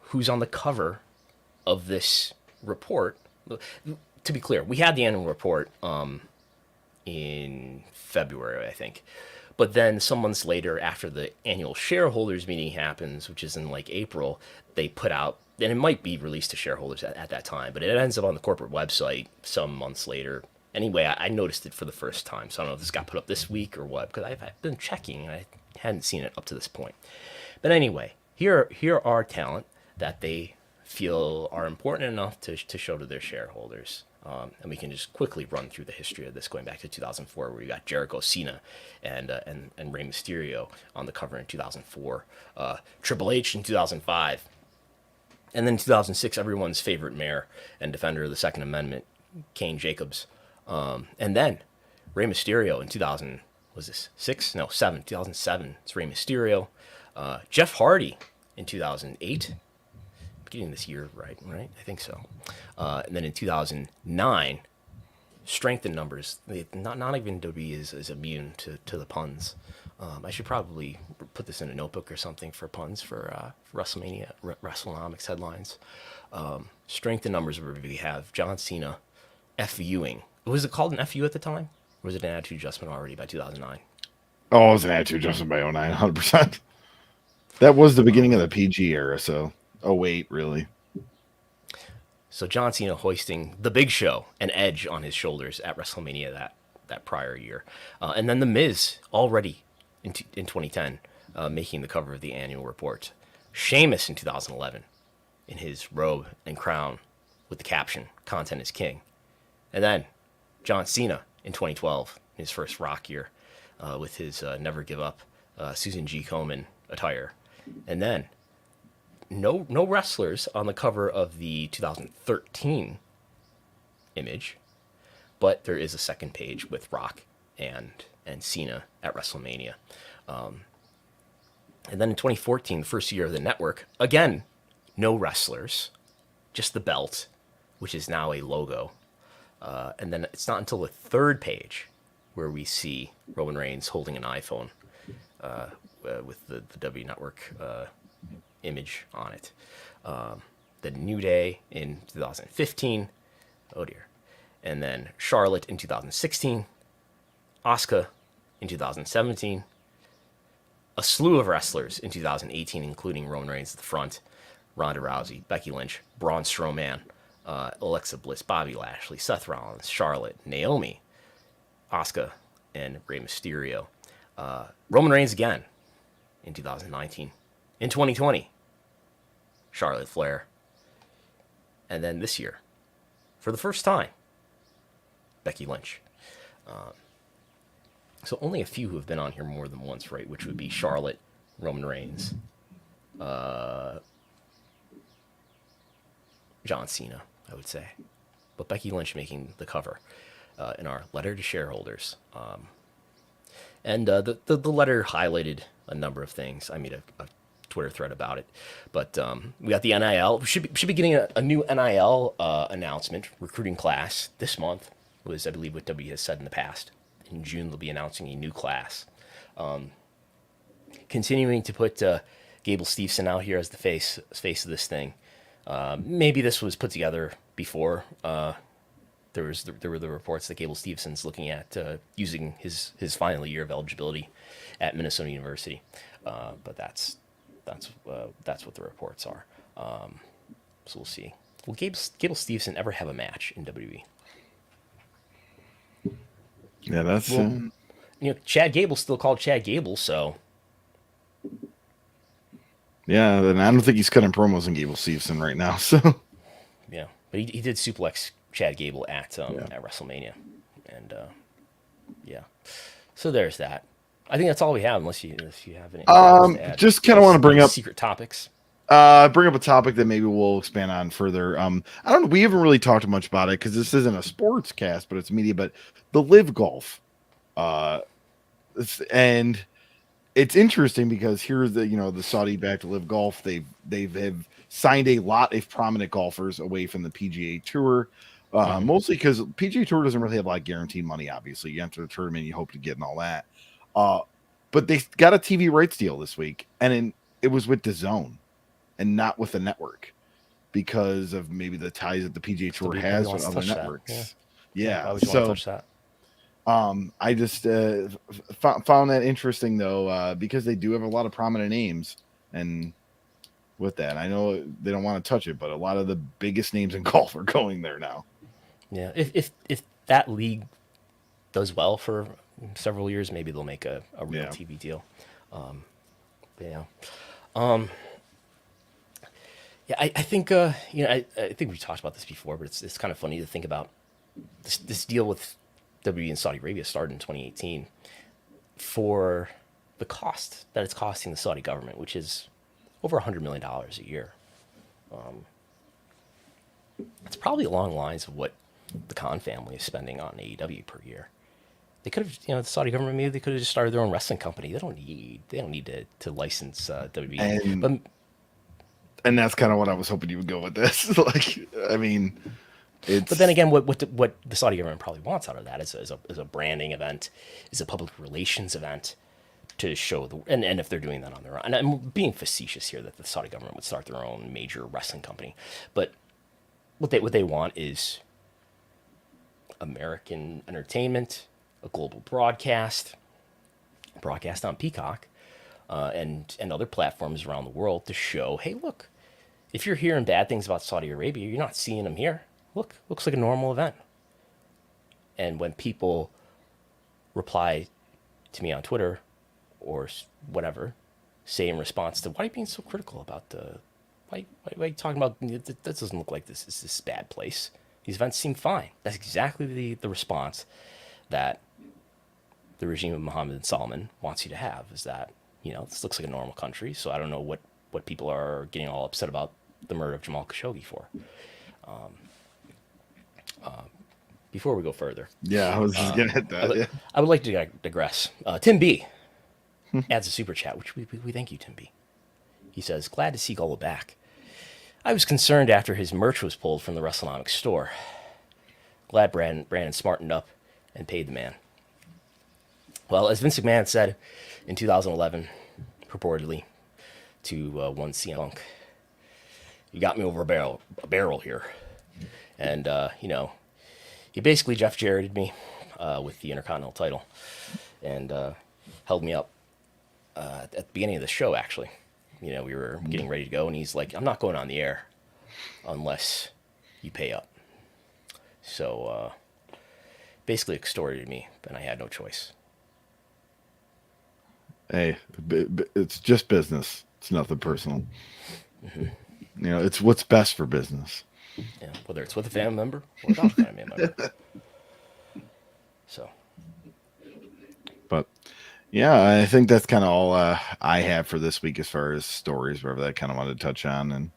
A: Who's on the cover of this report? To be clear, we had the annual report in February, I think. But then some months later, after the annual shareholders meeting happens, which is in like April, they put out, and it might be released to shareholders at that time, but it ends up on the corporate website some months later. Anyway, I noticed it for the first time, so I don't know if this got put up this week or what, because I've been checking, and I hadn't seen it up to this point. But anyway, here are talent that they feel are important enough to show to their shareholders. And we can just quickly run through the history of this, going back to 2004, where you got Jericho, Cena, and Rey Mysterio on the cover in 2004. Triple H in 2005. And then in 2006, everyone's favorite mayor and defender of the Second Amendment, Kane Jacobs. And then Rey Mysterio in 2000, was this 6? No, 7. 2007, it's Rey Mysterio. Jeff Hardy in 2008. Getting this year right? I think so. And then in 2009, strength in numbers. Not even WWE is immune to the puns. I should probably put this in a notebook or something for puns for WrestleMania, Wrestlenomics headlines. Strength in numbers where we have John Cena FUing. Was it called an FU at the time? Or was it an attitude adjustment already by 2009?
B: Oh, it was an attitude adjustment by 09, 100%. That was the beginning of the PG era, so 08, really.
A: So John Cena hoisting the Big Show and Edge on his shoulders at WrestleMania that prior year. And then The Miz already in 2010 making the cover of the annual report. Sheamus in 2011 in his robe and crown with the caption, "Content is King." And then John Cena in 2012, his first Rock year, with his Never Give Up Susan G. Komen attire. And then no wrestlers on the cover of the 2013 image, but there is a second page with Rock and Cena at WrestleMania. And then in 2014, the first year of the network, again, no wrestlers, just the belt, which is now a logo. And then it's not until the third page where we see Roman Reigns holding an iPhone with the W Network image on it. The New Day in 2015. Oh dear. And then Charlotte in 2016. Asuka in 2017. A slew of wrestlers in 2018, including Roman Reigns at the front, Ronda Rousey, Becky Lynch, Braun Strowman, Alexa Bliss, Bobby Lashley, Seth Rollins, Charlotte, Naomi, Asuka, and Rey Mysterio. Roman Reigns again in 2019. In 2020, Charlotte Flair. And then this year, for the first time, Becky Lynch. So only a few who have been on here more than once, right? Which would be Charlotte, Roman Reigns, John Cena, I would say. But Becky Lynch making the cover in our letter to shareholders. And the letter highlighted a number of things. I made a Twitter thread about it. But we got the NIL. We should be getting a new NIL announcement, recruiting class this month, was I believe what W has said in the past. In June, they'll be announcing a new class. Continuing to put Gable Steveson out here as the face of this thing. Maybe this was put together before. There were the reports that Gable Stevenson's looking at using his final year of eligibility at Minnesota University. But that's what the reports are. So we'll see. Will Gable Steveson ever have a match in WWE?
B: Yeah, that's
A: Chad Gable's still called Chad Gable, so
B: yeah. Then I don't think he's cutting promos in Gable Steveson right now. So
A: yeah, but he did suplex Chad Gable at WrestleMania, and yeah. So there's that. I think that's all we have, unless you have any.
B: Just kind of want to bring up
A: secret topics.
B: Bring up a topic that maybe we'll expand on further. I don't know. We haven't really talked much about it because this isn't a sports cast, but it's media. But the Live Golf, and it's interesting because here's the Saudi-backed Live Golf. They've signed a lot of prominent golfers away from the PGA Tour, mostly because PGA Tour doesn't really have a lot of guaranteed money. Obviously, you enter the tournament, you hope to get and all that. But they got a TV rights deal this week, and it was with DAZN. And not with the network because of maybe the ties that the PGA Tour has with other networks. Yeah. So I just found that interesting though, because they do have a lot of prominent names, and with that, I know they don't want to touch it, but a lot of the biggest names in golf are going there now.
A: Yeah. If that league does well for several years, maybe they'll make a real TV deal. Yeah, I think I think we talked about this before, but it's kind of funny to think about this deal with WWE and Saudi Arabia started in 2018 for the cost that it's costing the Saudi government, which is over $100 million a year. It's probably along the lines of what the Khan family is spending on AEW per year. They could have, the Saudi government, maybe they could have just started their own wrestling company. They don't need to license WWE.
B: And that's kind of what I was hoping you would go with this. Like, I mean, It's
A: But then again, what the Saudi government probably wants out of that is a branding event, is a public relations event to show and if they're doing that on their own. And I'm being facetious here that the Saudi government would start their own major wrestling company, but what they want is American entertainment, a global broadcast on Peacock, and other platforms around the world to show, hey, look, if you're hearing bad things about Saudi Arabia, you're not seeing them here. Look, looks like a normal event. And when people reply to me on Twitter or whatever, say in response to, why are you being so critical about why are you talking about, that doesn't look like this is this bad place. These events seem fine. That's exactly the response that the regime of Mohammed bin Salman wants you to have, is that, this looks like a normal country, so I don't know what people are getting all upset about the murder of Jamal Khashoggi for. Before we go further.
B: Yeah, I was just going to hit that.
A: I would like to digress. Tim B adds a super chat, which we thank you, Tim B. He says, glad to see Gullo back. I was concerned after his merch was pulled from the Wrestlenomics store. Glad Brandon smartened up and paid the man. Well, as Vince McMahon said in 2011, purportedly, to one CM Punk, you got me over a barrel here. And, he basically Jeff Jarretted me with the Intercontinental title and held me up at the beginning of the show, actually. We were getting ready to go, and he's like, I'm not going on the air unless you pay up. So basically extorted me, and I had no choice.
B: Hey, it's just business. It's nothing personal. Mm-hmm. It's what's best for business.
A: Yeah, whether it's with a family member or without a family member. So.
B: But, yeah, I think that's kind of all I have for this week as far as stories, wherever that kind of wanted to touch on. And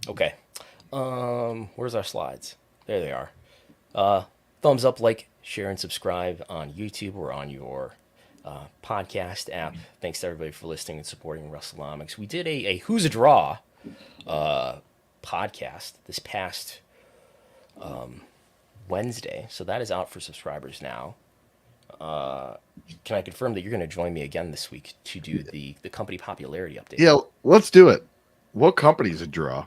A: Okay. Where's our slides? There they are. Thumbs up, like, share, and subscribe on YouTube or on your podcast app. Thanks to everybody for listening and supporting Wrestlenomics. We did a Who's a Draw podcast this past Wednesday, so that is out for subscribers now. Can I confirm that you're going to join me again this week to do the company popularity update?
B: Yeah, let's do it. What company's a draw?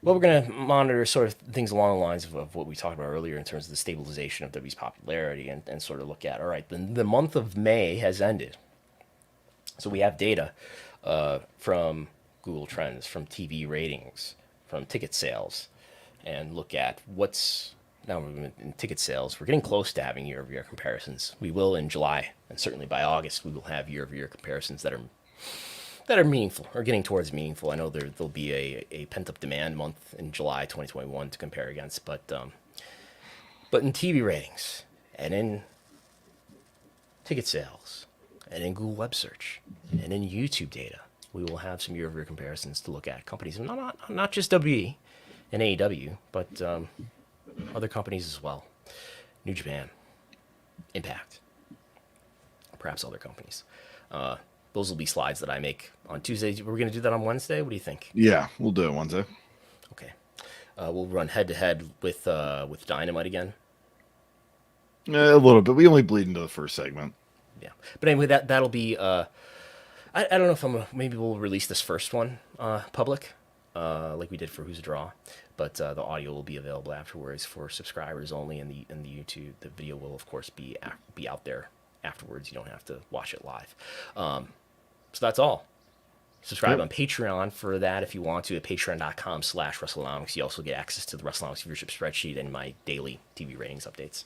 A: Well, we're going to monitor sort of things along the lines of what we talked about earlier in terms of the stabilization of WWE's popularity and sort of look at, all right, the month of May has ended. So we have data from Google Trends, from TV ratings, from ticket sales, and look at what's now in ticket sales. We're getting close to having year-over-year comparisons. We will in July, and certainly by August, we will have year-over-year comparisons that are meaningful, or getting towards meaningful. I know there'll be a pent-up demand month in July 2021 to compare against, but in TV ratings, and in ticket sales, and in Google Web Search, and in YouTube data, we will have some year-over-year comparisons to look at companies, not just WWE and AEW, but other companies as well. New Japan, Impact, perhaps other companies. Those will be slides that I make on Tuesday. We're going to do that on Wednesday. What do you think?
B: Yeah, we'll do it Wednesday.
A: Okay. We'll run head-to-head with Dynamite again.
B: A little bit. We only bleed into the first segment.
A: Yeah. But anyway, that'll be... I don't know if maybe we'll release this first one public, like we did for Who's a Draw, but the audio will be available afterwards for subscribers only, and the YouTube. The video will of course be out there afterwards. You don't have to watch it live. So that's all. Subscribe on Patreon for that if you want to at patreon.com/Wrestlenomics. You also get access to the Wrestlenomics viewership spreadsheet and my daily TV ratings updates.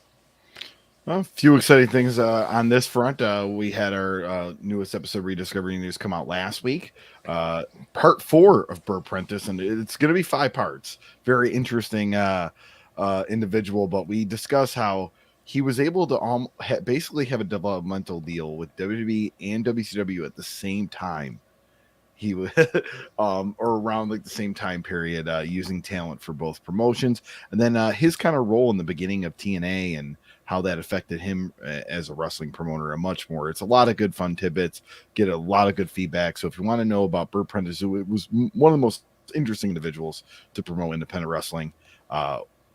B: A few exciting things on this front. We had our newest episode, Rediscovering News, come out last week. Part 4 of Burt Prentice, and it's going to be 5 parts. Very interesting individual, but we discuss how he was able to basically have a developmental deal with WWE and WCW at the same time. He was, or around like the same time period, using talent for both promotions, and then his kind of role in the beginning of TNA and how that affected him as a wrestling promoter and much more. It's a lot of good fun tidbits, get a lot of good feedback. So if you want to know about Burt Prentice, it was one of the most interesting individuals to promote independent wrestling.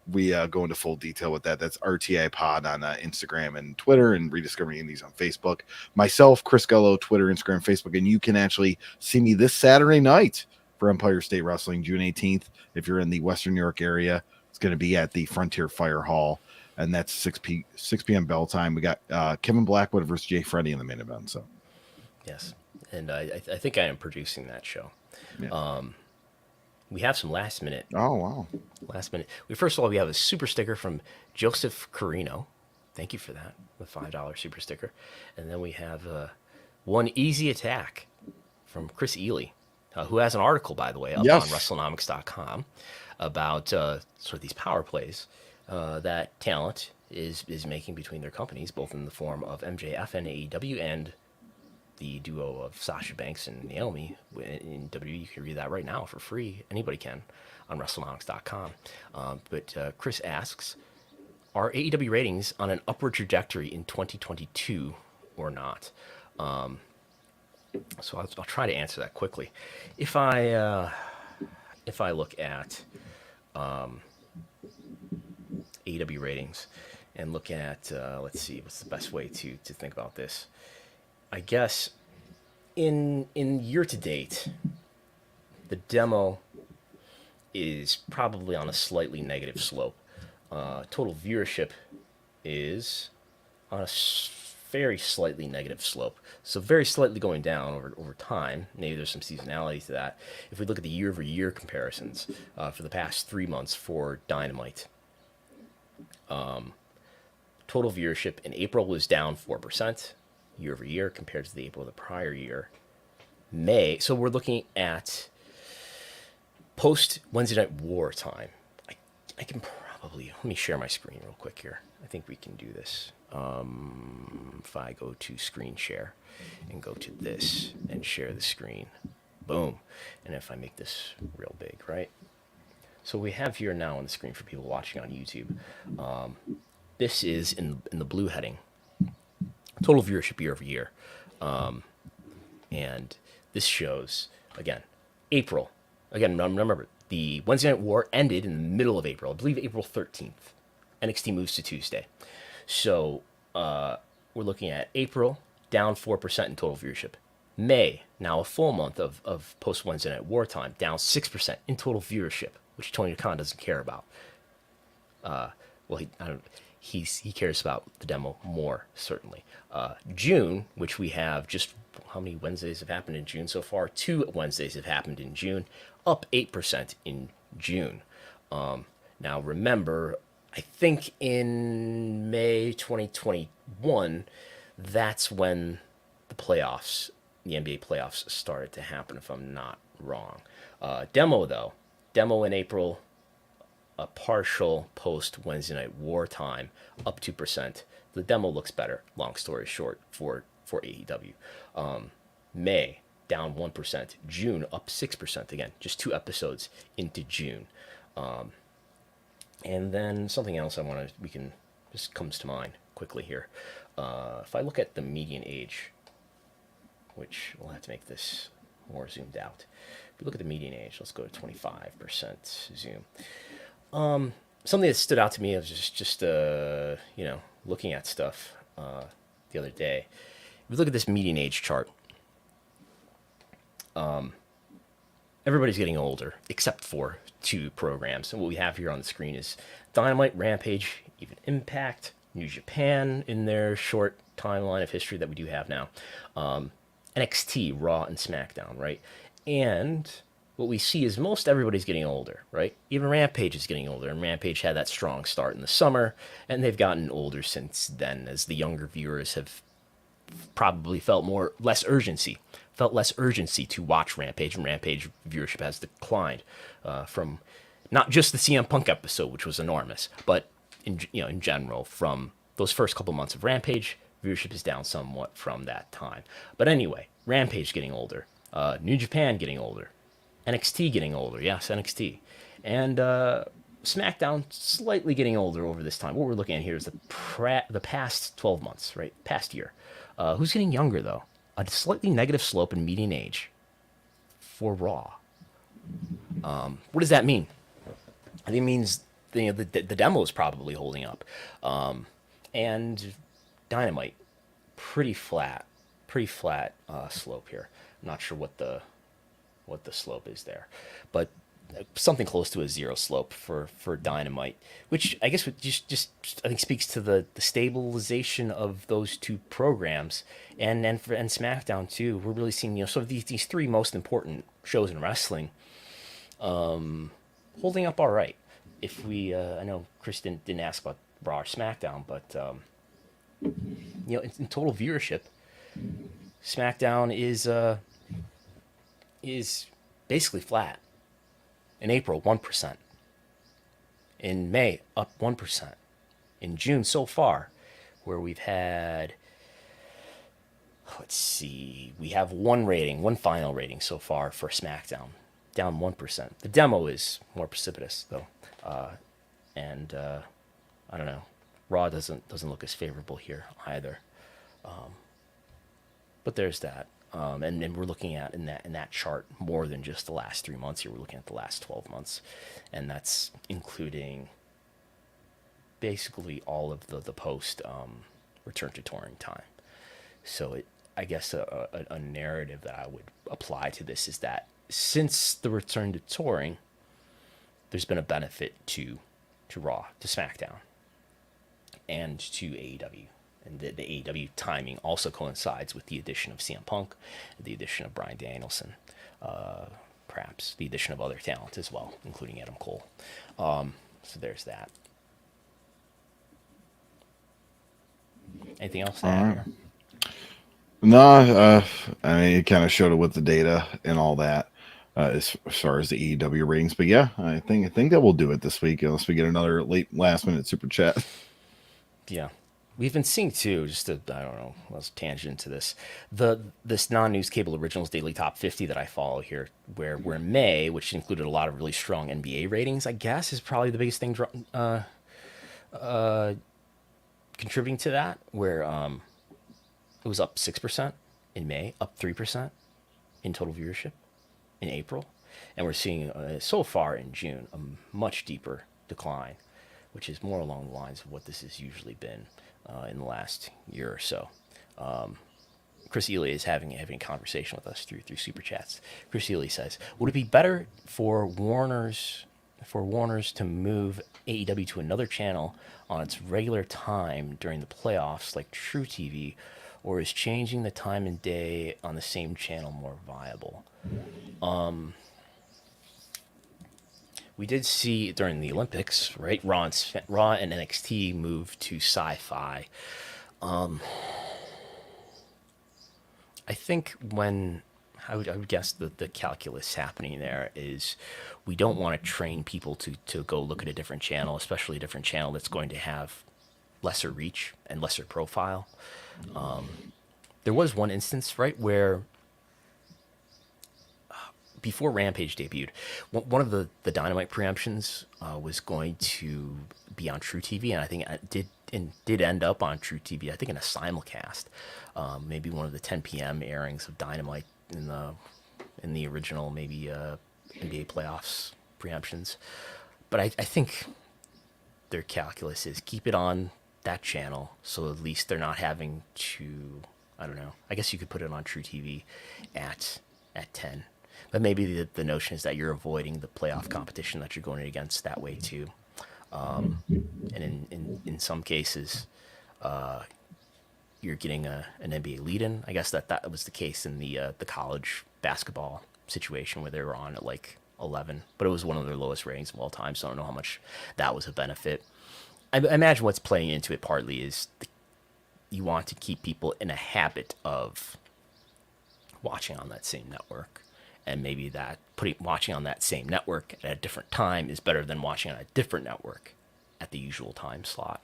B: We go into full detail with that. That's RTI Pod on Instagram and Twitter, and Rediscovering Indies on Facebook. Myself, Chris Gullo, Twitter, Instagram, Facebook, and you can actually see me this Saturday night for Empire State Wrestling, June 18th. If you're in the Western New York area, it's going to be at the Frontier Fire Hall, and that's 6 p.m. bell time. We got Kevin Blackwood versus Jay Freddy in the main event. So,
A: yes, and I think I am producing that show.
B: yeah.
A: We have some last minute.
B: Oh, wow.
A: Last minute. First of all, we have a super sticker from Joseph Carino. Thank you for that, the $5 super sticker. And then we have One Easy Attack from Chris Ely, who has an article, by the way, up on Wrestlenomics.com about sort of these power plays that talent is making between their companies, both in the form of MJF and AEW and the duo of Sasha Banks and Naomi in WWE. You can read that right now for free. Anybody can on Wrestlenomics.com. But Chris asks, are AEW ratings on an upward trajectory in 2022 or not? So I'll try to answer that quickly. If I look at AEW ratings and look at, let's see, what's the best way to think about this? I guess in year to date, the demo is probably on a slightly negative slope. Total viewership is on a very slightly negative slope. So very slightly going down over time. Maybe there's some seasonality to that. If we look at the year-over-year comparisons for the past 3 months for Dynamite, total viewership in April was down 4%. Year over year compared to the April of the prior year. May, so we're looking at post Wednesday Night War time. I can probably, let me share my screen real quick here. I think we can do this. If I go to screen share and go to this and share the screen, boom. And if I make this real big, right? So we have here now on the screen for people watching on YouTube. This is in the blue heading. Total viewership year over year. And this shows, again, April. Again, remember, the Wednesday Night War ended in the middle of April. I believe April 13th. NXT moves to Tuesday. So we're looking at April, down 4% in total viewership. May, now a full month of post-Wednesday Night War time, down 6% in total viewership, which Tony Khan doesn't care about. He cares about the demo more, certainly. June, which we have just, how many Wednesdays have happened in June so far? 2 Wednesdays have happened in June, up 8% in June. Now, remember, I think in May 2021, that's when the playoffs, the NBA playoffs started to happen, if I'm not wrong. Demo in April, a partial post Wednesday Night War time, up 2%. The demo looks better, long story short, for AEW. May, down 1%. June, up 6%. Again, just 2 episodes into June. And then something else just comes to mind quickly here. If I look at the median age, which we'll have to make this more zoomed out. If we look at the median age, let's go to 25% zoom. Something that stood out to me was just looking at stuff the other day. If we look at this median age chart, everybody's getting older except for 2 programs. And what we have here on the screen is Dynamite, Rampage, even Impact, New Japan in their short timeline of history that we do have now, NXT, Raw, and SmackDown, right? And what we see is most everybody's getting older, right? Even Rampage is getting older, and Rampage had that strong start in the summer, and they've gotten older since then, as the younger viewers have probably felt less urgency to watch Rampage, and Rampage viewership has declined from not just the CM Punk episode, which was enormous, but in general, from those first couple months of Rampage, viewership is down somewhat from that time. But anyway, Rampage getting older, New Japan getting older, NXT getting older, yes, NXT. And SmackDown slightly getting older over this time. What we're looking at here is the past 12 months, right? Past year. Who's getting younger, though? A slightly negative slope in median age for Raw. What does that mean? I think it means the demo is probably holding up, and Dynamite pretty flat, slope here. I'm not sure what the slope is there, but something close to a zero slope for Dynamite, which I guess would just I think speaks to the stabilization of those two programs, and SmackDown too. We're really seeing sort of these three most important shows in wrestling holding up all right. If we I know Chris didn't ask about Raw or SmackDown, but in total viewership, SmackDown is basically flat. In April, 1%. In May, up 1%. In June, so far, where we've had, let's see, we have one final rating so far for SmackDown, down 1%. The demo is more precipitous, though. And I don't know. Raw doesn't look as favorable here either. But there's that. And we're looking at in that chart more than just the last 3 months here. We're looking at the last 12 months, and that's including basically all of the post return to touring time. So I guess a narrative that I would apply to this is that since the return to touring, there's been a benefit to Raw, to SmackDown, and to AEW. And the AEW timing also coincides with the addition of CM Punk, the addition of Bryan Danielson, perhaps the addition of other talent as well, including Adam Cole. So there's that. Anything else to add here?
B: No, I mean, it kind of showed it with the data and all that as far as the AEW ratings. But yeah, I think that we'll do it this week unless we get another last minute super chat.
A: Yeah. We've been seeing too, just I don't know, let's tangent to this. This non-news cable originals daily top 50 that I follow here, where May, which included a lot of really strong NBA ratings, I guess is probably the biggest thing contributing to that, where it was up 6% in May, up 3% in total viewership in April, and we're seeing so far in June a much deeper decline, which is more along the lines of what this has usually been in the last year or so. Chris Ely is having a conversation with us through super chats. Chris Ely says, "Would it be better for Warner's to move AEW to another channel on its regular time during the playoffs, like True TV, or is changing the time and day on the same channel more viable?" We did see during the Olympics, right? Raw and NXT moved to Sci-Fi. I think I would guess that the calculus happening there is we don't want to train people to go look at a different channel, especially a different channel that's going to have lesser reach and lesser profile. There was one instance, right, where before Rampage debuted, one of the Dynamite preemptions was going to be on True TV, and I think it did end up on True TV. I think in a simulcast, maybe one of the 10 p.m. airings of Dynamite in the original maybe NBA playoffs preemptions. But I think their calculus is keep it on that channel, so at least they're not having to. I don't know. I guess you could put it on True TV at 10. But maybe the notion is that you're avoiding the playoff competition that you're going against that way too. And in some cases, you're getting an NBA lead-in. I guess that was the case in the college basketball situation where they were on at like 11, but it was one of their lowest ratings of all time. So I don't know how much that was a benefit. I imagine what's playing into it partly is you want to keep people in a habit of watching on that same network. And maybe that watching on that same network at a different time is better than watching on a different network at the usual time slot.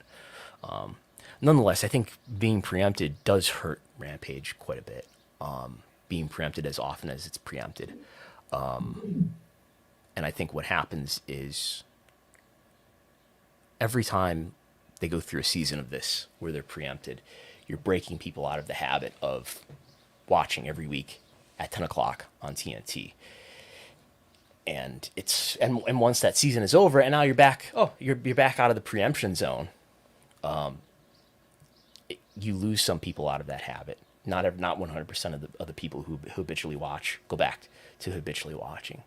A: Nonetheless, I think being preempted does hurt Rampage quite a bit. Being preempted as often as it's preempted. And I think what happens is every time they go through a season of this where they're preempted, you're breaking people out of the habit of watching every week at 10 o'clock on TNT. and and once that season is over, and now you're back. Oh, you're back out of the preemption zone. You lose some people out of that habit. Not 100% of the people who habitually watch go back to habitually watching.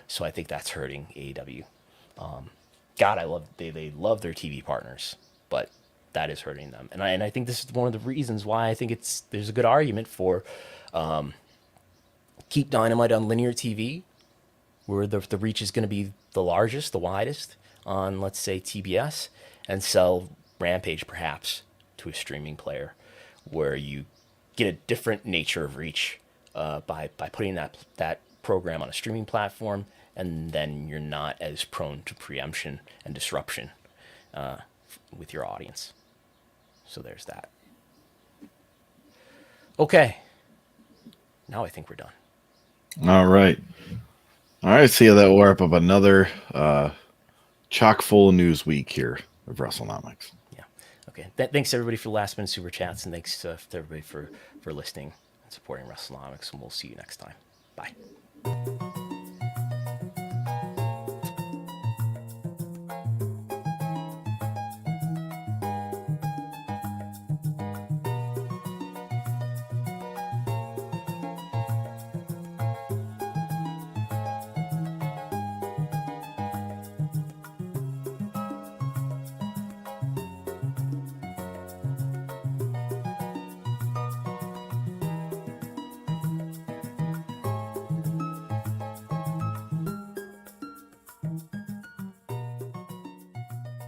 A: So I think that's hurting AEW. God, they love their TV partners, but that is hurting them. And I think this is one of the reasons why I think there's a good argument for keep Dynamite on linear TV, where the reach is going to be the largest, the widest on, let's say, TBS, and sell Rampage perhaps to a streaming player, where you get a different nature of reach by putting that program on a streaming platform, and then you're not as prone to preemption and disruption with your audience. So there's that. Okay. Now I think we're done.
B: All right. See how that will wrap up another chock full news week here of Wrestlenomics.
A: Yeah. Okay. Thanks everybody for last minute super chats, and thanks to everybody for listening and supporting Wrestlenomics. And we'll see you next time. Bye.